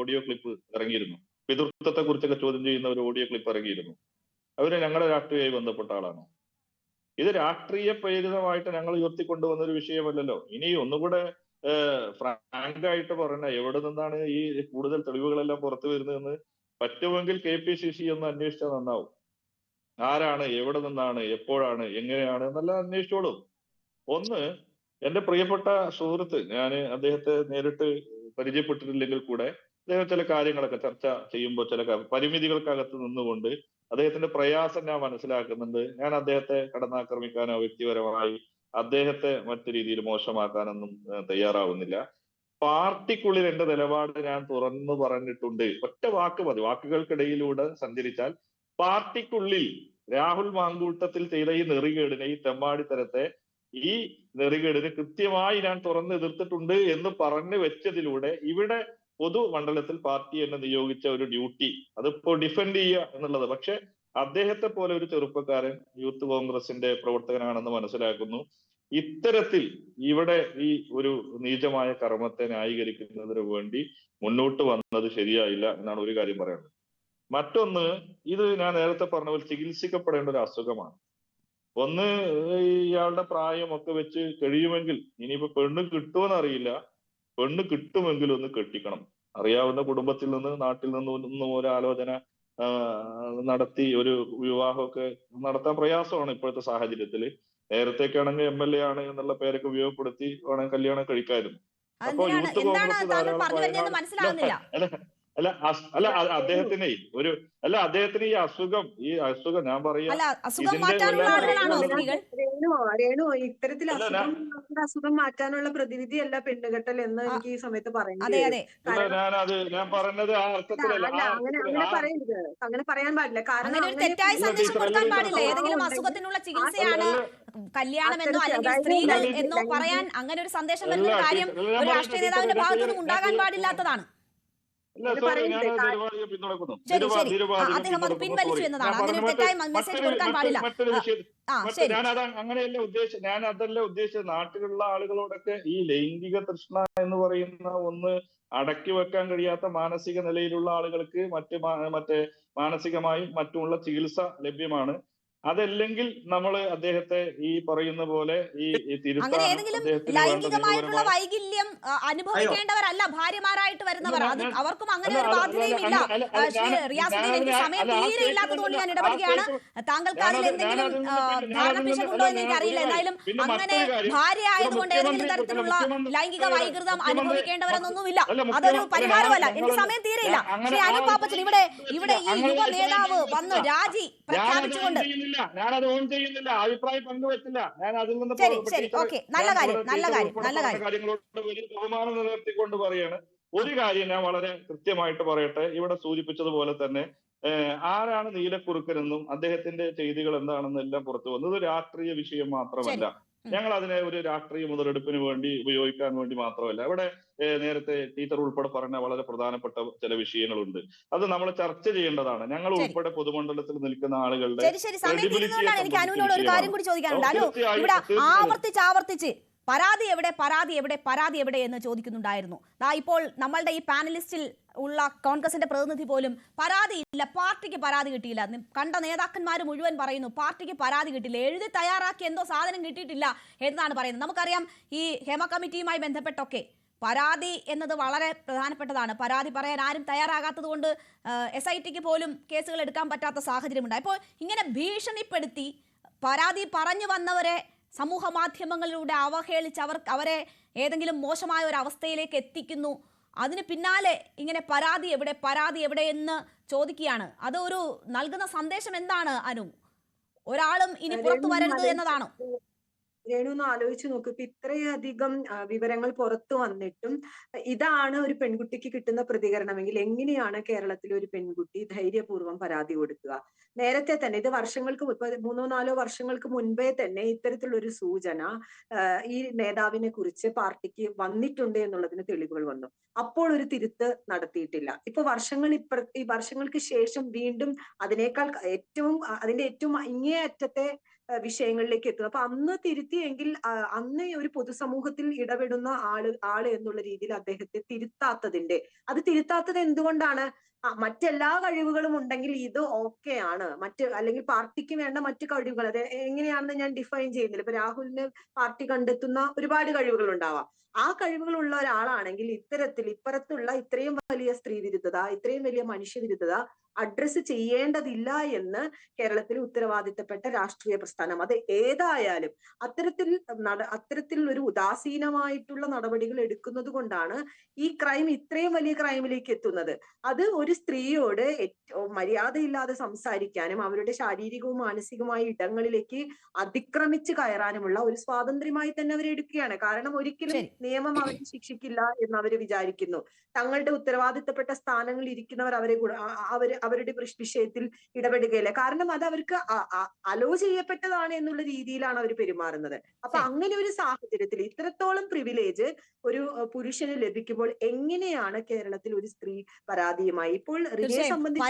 ഓഡിയോ ക്ലിപ്പ് ഇറങ്ങിയിരുന്നു. പിതൃത്വത്തെ കുറിച്ചൊക്കെ ചോദ്യം ചെയ്യുന്ന ഒരു ഓഡിയോ ക്ലിപ്പ് ഇറങ്ങിയിരുന്നു. അവര് ഞങ്ങളുടെ രാഷ്ട്രീയമായി ബന്ധപ്പെട്ട ആളാണോ? ഇത് രാഷ്ട്രീയ പ്രേരിതമായിട്ട് ഞങ്ങൾ ഉയർത്തിക്കൊണ്ടുവന്ന ഒരു വിഷയമല്ലല്ലോ. ഇനി ഒന്നുകൂടെ ഫ്രാങ്കായിട്ട് പറഞ്ഞ എവിടെ നിന്നാണ് ഈ കൂടുതൽ തെളിവുകളെല്ലാം പുറത്തു വരുന്നതെന്ന് പറ്റുമെങ്കിൽ KPCC ഒന്ന് അന്വേഷിച്ചാൽ നന്നാവും. ആരാണ്, എവിടെ നിന്നാണ്, എപ്പോഴാണ്, എങ്ങനെയാണ് എന്നെല്ലാം അന്വേഷിച്ചോളൂ. ഒന്ന്, എന്റെ പ്രിയപ്പെട്ട സുഹൃത്ത്, ഞാൻ അദ്ദേഹത്തെ നേരിട്ട് പരിചയപ്പെട്ടിട്ടില്ലെങ്കിൽ കൂടെ അദ്ദേഹം ചില കാര്യങ്ങളൊക്കെ ചർച്ച ചെയ്യുമ്പോൾ ചില പരിമിതികൾക്കകത്ത് നിന്നുകൊണ്ട് അദ്ദേഹത്തിന്റെ പ്രയാസം ഞാൻ മനസ്സിലാക്കുന്നുണ്ട്. ഞാൻ അദ്ദേഹത്തെ കടന്നാക്രമിക്കാനോ വ്യക്തിപരമായി അദ്ദേഹത്തെ മറ്റു രീതിയിൽ മോശമാക്കാനൊന്നും തയ്യാറാവുന്നില്ല. പാർട്ടിക്കുള്ളിൽ എന്റെ നിലപാട് ഞാൻ തുറന്നു പറഞ്ഞിട്ടുണ്ട്. ഒറ്റ വാക്ക് മതി, വാക്കുകൾക്കിടയിലൂടെ സഞ്ചരിച്ചാൽ പാർട്ടിക്കുള്ളിൽ രാഹുൽ മാങ്കൂട്ടത്തിൽ ചെയ്ത ഈ നെറികേടിനെ, ഈ തെമ്മാടിത്തരത്തെ, ഈ നെറികേടിന് കൃത്യമായി ഞാൻ തുറന്ന് എതിർത്തിട്ടുണ്ട് എന്ന് പറഞ്ഞു വെച്ചതിലൂടെ ഇവിടെ പൊതുമണ്ഡലത്തിൽ പാർട്ടി എന്നെ നിയോഗിച്ച ഒരു ഡ്യൂട്ടി അതിപ്പോ ഡിഫെൻഡ് ചെയ്യുക എന്നുള്ളത്. പക്ഷെ അദ്ദേഹത്തെ പോലെ ഒരു ചെറുപ്പക്കാരൻ യൂത്ത് കോൺഗ്രസിന്റെ പ്രവർത്തകനാണെന്ന് മനസ്സിലാക്കുന്നു. ഇത്തരത്തിൽ ഇവിടെ ഈ ഒരു നീചമായ കർമ്മത്തെ ന്യായീകരിക്കുന്നതിന് വേണ്ടി മുന്നോട്ട് വന്നത് ശരിയായില്ല എന്നാണ് ഒരു കാര്യം പറയുന്നത്. മറ്റൊന്ന്, ഇത് ഞാൻ നേരത്തെ പറഞ്ഞ പോലെ ചികിത്സിക്കപ്പെടേണ്ട ഒരു അസുഖമാണ്. ഒന്ന്, ഇയാളുടെ പ്രായമൊക്കെ വെച്ച് കഴിയുമെങ്കിൽ, ഇനിയിപ്പോ പെണ്ണ് കിട്ടുമെന്ന് അറിയില്ല, പെണ്ണ് കിട്ടുമെങ്കിൽ ഒന്ന് കെട്ടിക്കണം. അറിയാവുന്ന കുടുംബത്തിൽ നിന്ന്, നാട്ടിൽ നിന്നും ഒരു ആലോചന നടത്തി ഒരു വിവാഹമൊക്കെ നടത്താൻ പ്രയാസമാണ് ഇപ്പോഴത്തെ സാഹചര്യത്തിൽ. നേരത്തേക്കാണെങ്കിൽ MLA ആണ് എന്നുള്ള പേരൊക്കെ ഉപയോഗപ്പെടുത്തി വേണമെങ്കിൽ കല്യാണം കഴിക്കായിരുന്നു. അപ്പൊ യൂത്ത് കോൺഗ്രസ് അദ്ദേഹത്തിന് ഈ അസുഖം ഞാൻ പറയാം, രേണു ഇത്തരത്തിൽ അസുഖം മാറ്റാനുള്ള പ്രതിവിധിയല്ല പെണ്ണുകെട്ടൽ എന്ന് എനിക്ക് ഈ സമയത്ത് പറയുന്നത്. ഞാൻ പറഞ്ഞത് ആ അർത്ഥത്തിലല്ല. അങ്ങനെ പറയരുത്, അങ്ങനെ പറയാൻ പാടില്ല. കാരണം തെറ്റായ സന്ദേശം കൊടുക്കാൻ പാടില്ല. ഏതെങ്കിലും അസുഖത്തിനുള്ള ചികിത്സയാണ് കല്യാണം എന്നോ അല്ലെങ്കിൽ സ്ത്രീകൾ എന്നോ പറയാൻ അങ്ങനെ ഒരു സന്ദേശം വരുന്ന കാര്യം ഒരു രാഷ്ട്രീയ നേതാവിന്റെ ഭാഗത്തുനിന്നും ഉണ്ടാകാൻ പാടില്ലാത്തതാണ്. അദ്ദേഹം അത് പിൻവലിച്ചു എന്നതാണ്. അങ്ങനെ തെറ്റായ മെസ്സേജ് കൊടുക്കാൻ പാടില്ല. ഞാൻ അതല്ല ഉദ്ദേശിച്ചത്. നാട്ടിലുള്ള ആളുകളോടൊക്കെ ഈ ലൈംഗിക തൃഷ്ണ എന്ന് പറയുന്ന ഒന്ന് അടക്കി വെക്കാൻ കഴിയാത്ത മാനസിക നിലയിലുള്ള ആളുകൾക്ക് മറ്റേ മാനസികമായും മറ്റുമുള്ള ചികിത്സ ലഭ്യമാണ്. അതല്ലെങ്കിൽ നമ്മൾ അദ്ദേഹത്തെ ഈ പറയുന്ന പോലെ അങ്ങനെ ഏതെങ്കിലും ലൈംഗികമായിട്ടുള്ള വൈകല്യം അനുഭവിക്കേണ്ടവരല്ല ഭാര്യമാരായിട്ട് വരുന്നവർ. അവർക്കും അങ്ങനെ ഒരു ബാധ്യതയും ഇല്ല. റിയാസുദ്ദീൻ, എനിക്ക് സമയം തീരെ ഇല്ലാത്തതുകൊണ്ട് ഞാൻ ഇടപെടുകയാണ്. താങ്കൾക്ക് അതിൽ എന്തെങ്കിലും ധാരണപ്പിശകുണ്ടോ എന്ന് എനിക്കറിയില്ല. എന്തായാലും അങ്ങനെ ഭാര്യ ആയതുകൊണ്ട് ഏതെങ്കിലും തരത്തിലുള്ള ലൈംഗിക വൈകൃതം അനുഭവിക്കേണ്ടവരെന്നൊന്നുമില്ല. അതൊരു പരിഹാരമല്ല. എനിക്ക് സമയം തീരെയില്ല. ശ്രീ അനൂപ് പാപ്പച്ചൻ, ഇവിടെ ഈ യുവ നേതാവ് വന്ന് രാജി പ്രഖ്യാപിച്ചുകൊണ്ട് ഞാനത് ഓൺ ചെയ്യുന്നില്ല, അഭിപ്രായം പങ്കുവെച്ചില്ല. ഞാൻ അതിൽ നിന്ന് കാര്യങ്ങളോട് വലിയ ബഹുമാനം നിലനിർത്തിക്കൊണ്ട് പറയാണ്. ഒരു കാര്യം ഞാൻ വളരെ കൃത്യമായിട്ട് പറയട്ടെ. ഇവിടെ സൂചിപ്പിച്ചതുപോലെ തന്നെ ആരാണ് നീലക്കുറുക്കനെന്നും അദ്ദേഹത്തിന്റെ ചെയ്തികൾ എന്താണെന്നും എല്ലാം പുറത്തു വന്നത് രാഷ്ട്രീയ വിഷയം മാത്രമല്ല. ഞങ്ങൾ അതിനെ ഒരു രാഷ്ട്രീയ മുതലെടുപ്പിന് വേണ്ടി ഉപയോഗിക്കാൻ വേണ്ടി മാത്രമല്ല. ഇവിടെ നേരത്തെ ടീച്ചർ ഉൾപ്പെടെ പറഞ്ഞ വളരെ പ്രധാനപ്പെട്ട ചില വിഷയങ്ങളുണ്ട്. അത് നമ്മൾ ചർച്ച ചെയ്യേണ്ടതാണ്. ഞങ്ങൾ ഉൾപ്പെടെ പൊതുമണ്ഡലത്തിൽ നിൽക്കുന്ന ആളുകളുടെ എനിക്ക് അനുവിനോട് ഒരു കാര്യം കൂടി ചോദിക്കാനുണ്ട്. അനു, ഇവിടെ ആവർത്തിച്ച് പരാതി എവിടെ എന്ന് ചോദിക്കുന്നുണ്ടായിരുന്നു. ഇപ്പോൾ നമ്മളുടെ ഈ പാനലിസ്റ്റിൽ ഉള്ള കോൺഗ്രസിന്റെ പ്രതിനിധി പോലും പരാതിയില്ല, പാർട്ടിക്ക് പരാതി കിട്ടിയില്ല. കണ്ട നേതാക്കന്മാർ മുഴുവൻ പറയുന്നു പാർട്ടിക്ക് പരാതി കിട്ടില്ല, എഴുതി തയ്യാറാക്കി എന്തോ സാധനം കിട്ടിയിട്ടില്ല എന്നാണ് പറയുന്നത്. നമുക്കറിയാം ഈ ഹേമ കമ്മിറ്റിയുമായി ബന്ധപ്പെട്ടൊക്കെ പരാതി എന്നത് വളരെ പ്രധാനപ്പെട്ടതാണ്. പരാതി പറയാൻ ആരും തയ്യാറാകാത്തത് കൊണ്ട് SITക്ക് പോലും കേസുകൾ എടുക്കാൻ പറ്റാത്ത സാഹചര്യമുണ്ട്. അപ്പോൾ ഇങ്ങനെ ഭീഷണിപ്പെടുത്തി പരാതി പറഞ്ഞു വന്നവരെ സമൂഹ മാധ്യമങ്ങളിലൂടെ അവഹേളിച്ച് അവരെ ഏതെങ്കിലും മോശമായ ഒരു അവസ്ഥയിലേക്ക് എത്തിക്കുന്നു. അതിന് പിന്നാലെ ഇങ്ങനെ പരാതി എവിടെ എന്ന് ചോദിക്കുകയാണ്. അത് ഒരു നൽകുന്ന സന്ദേശം എന്താണ് അനു? ഒരാളും ഇനി പുറത്തു വരരുത് എന്നതാണോ? രേണു, ഒന്ന് ആലോചിച്ച് നോക്ക്. ഇപ്പൊ ഇത്രയധികം വിവരങ്ങൾ പുറത്തു വന്നിട്ടും ഇതാണ് ഒരു പെൺകുട്ടിക്ക് കിട്ടുന്ന പ്രതികരണമെങ്കിൽ എങ്ങനെയാണ് കേരളത്തിലെ ഒരു പെൺകുട്ടി ധൈര്യപൂർവ്വം പരാതി കൊടുക്കുക? നേരത്തെ തന്നെ ഇത് വർഷങ്ങൾക്ക് 3-4 വർഷങ്ങൾക്ക് മുൻപേ തന്നെ ഇത്തരത്തിലുള്ള ഒരു സൂചന ഈ നേതാവിനെ കുറിച്ച് പാർട്ടിക്ക് വന്നിട്ടുണ്ട് എന്നുള്ളതിന് തെളിവുകൾ വന്നു. അപ്പോൾ ഒരു തിരുത്ത് നടത്തിയിട്ടില്ല. ഇപ്പൊ ഈ വർഷങ്ങൾക്ക് ശേഷം വീണ്ടും അതിനേക്കാൾ അതിന്റെ ഏറ്റവും ഇങ്ങേയറ്റത്തെ വിഷയങ്ങളിലേക്ക് എത്തുന്നു. അപ്പൊ അന്ന് തിരുത്തിയെങ്കിൽ അന്ന് ഒരു പൊതുസമൂഹത്തിൽ ഇടപെടുന്ന ആള് എന്നുള്ള രീതിയിൽ അദ്ദേഹത്തെ അത് തിരുത്താത്തത് എന്തുകൊണ്ടാണ്? മറ്റെല്ലാ കഴിവുകളും ഉണ്ടെങ്കിൽ ഇത് ഓക്കെയാണ്. അല്ലെങ്കിൽ പാർട്ടിക്ക് വേണ്ട മറ്റു കഴിവുകൾ അത് എങ്ങനെയാണെന്ന് ഞാൻ ഡിഫൈൻ ചെയ്യുന്നില്ല. ഇപ്പൊ രാഹുലിന് പാർട്ടി കണ്ടെത്തുന്ന ഒരുപാട് കഴിവുകൾ ഉണ്ടാവാം. ആ കഴിവുകളുള്ള ഒരാളാണെങ്കിൽ ഇപ്പുറത്തുള്ള ഇത്രയും വലിയ സ്ത്രീ വിരുദ്ധത, ഇത്രയും വലിയ മനുഷ്യവിരുദ്ധത അഡ്രസ്സ് ചെയ്യേണ്ടതില്ല എന്ന് കേരളത്തിലെ ഉത്തരവാദിത്തപ്പെട്ട രാഷ്ട്രീയ പ്രസ്ഥാനം അത് ഏതായാലും അത്തരത്തിൽ ഒരു ഉദാസീനമായിട്ടുള്ള നടപടികൾ എടുക്കുന്നത് കൊണ്ടാണ് ഈ ക്രൈം ഇത്രയും വലിയ ക്രൈമിലേക്ക് എത്തുന്നത്. അത് ഒരു സ്ത്രീയോട് മര്യാദയില്ലാതെ സംസാരിക്കാനും അവരുടെ ശാരീരികവും മാനസികവുമായ ഇടങ്ങളിലേക്ക് അതിക്രമിച്ച് കയറാനുമുള്ള ഒരു സ്വാതന്ത്ര്യമായി തന്നെ അവരെടുക്കുകയാണ്. കാരണം ഒരിക്കലും നിയമം അവരെ ശിക്ഷിക്കില്ല എന്ന് അവര് വിചാരിക്കുന്നു. തങ്ങളുടെ ഉത്തരവാദിത്തപ്പെട്ട സ്ഥാനങ്ങളിൽ ഇരിക്കുന്നവർ അവരുടെ വിഷയത്തിൽ ഇടപെടുകയില്ല. കാരണം അത് അവർക്ക് അലോ ചെയ്യപ്പെട്ടതാണ് എന്നുള്ള രീതിയിലാണ് അവർ പെരുമാറുന്നത്. അപ്പൊ അങ്ങനെ ഒരു സാഹചര്യത്തിൽ ഇത്രത്തോളം പ്രിവിലേജ് ഒരു പുരുഷന് ലഭിക്കുമ്പോൾ എങ്ങനെയാണ് കേരളത്തിൽ ഒരു സ്ത്രീ പരാതിയുമായി ഇപ്പോൾ റിനയെ സംബന്ധിച്ച്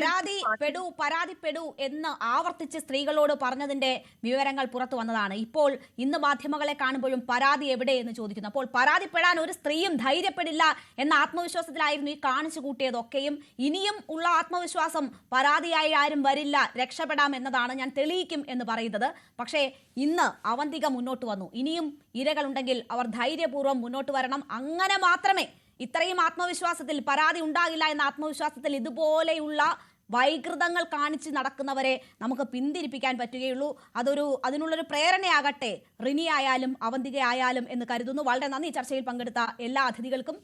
പരാതിപ്പെടൂ എന്ന് ആവർത്തിച്ച് സ്ത്രീകളോട് പറഞ്ഞതിന്റെ വിവരങ്ങൾ പുറത്തു വന്നതാണ്. ഇപ്പോൾ ഇന്ന് മാധ്യമങ്ങളെ കാണുമ്പോഴും പരാതി എവിടെ എന്ന് ചോദിക്കുന്നു. അപ്പോൾ പരാതിപ്പെടാൻ ഒരു സ്ത്രീയും ധൈര്യപ്പെടില്ല എന്ന ആത്മവിശ്വാസത്തിലായിരുന്നു ഈ കാണിച്ചു കൂട്ടിയതൊക്കെയും. ഇനിയും ഉള്ള ആത്മവിശ്വാസം പരാതിയായി ആരും വരില്ല, രക്ഷപ്പെടാം എന്നതാണ്, ഞാൻ തെളിയിക്കും എന്ന് പറയുന്നത്. പക്ഷേ ഇന്ന് അവന്തിക മുന്നോട്ട് വന്നു. ഇനിയും ഇരകളുണ്ടെങ്കിൽ അവർ ധൈര്യപൂർവ്വം മുന്നോട്ട് വരണം. അങ്ങനെ മാത്രമേ ഇത്രയും ആത്മവിശ്വാസത്തിൽ പരാതി ഉണ്ടാകില്ല എന്ന ആത്മവിശ്വാസത്തിൽ ഇതുപോലെയുള്ള വൈകൃതങ്ങൾ കാണിച്ച് നടക്കുന്നവരെ നമുക്ക് പിന്തിരിപ്പിക്കാൻ പറ്റുകയുള്ളൂ. അതിനുള്ളൊരു പ്രേരണയാകട്ടെ റിനി ആയാലും അവന്തിക ആയാലും എന്ന് കരുതുന്നു. വളരെ നന്ദി ചർച്ചയിൽ പങ്കെടുത്ത എല്ലാ അതിഥികൾക്കും.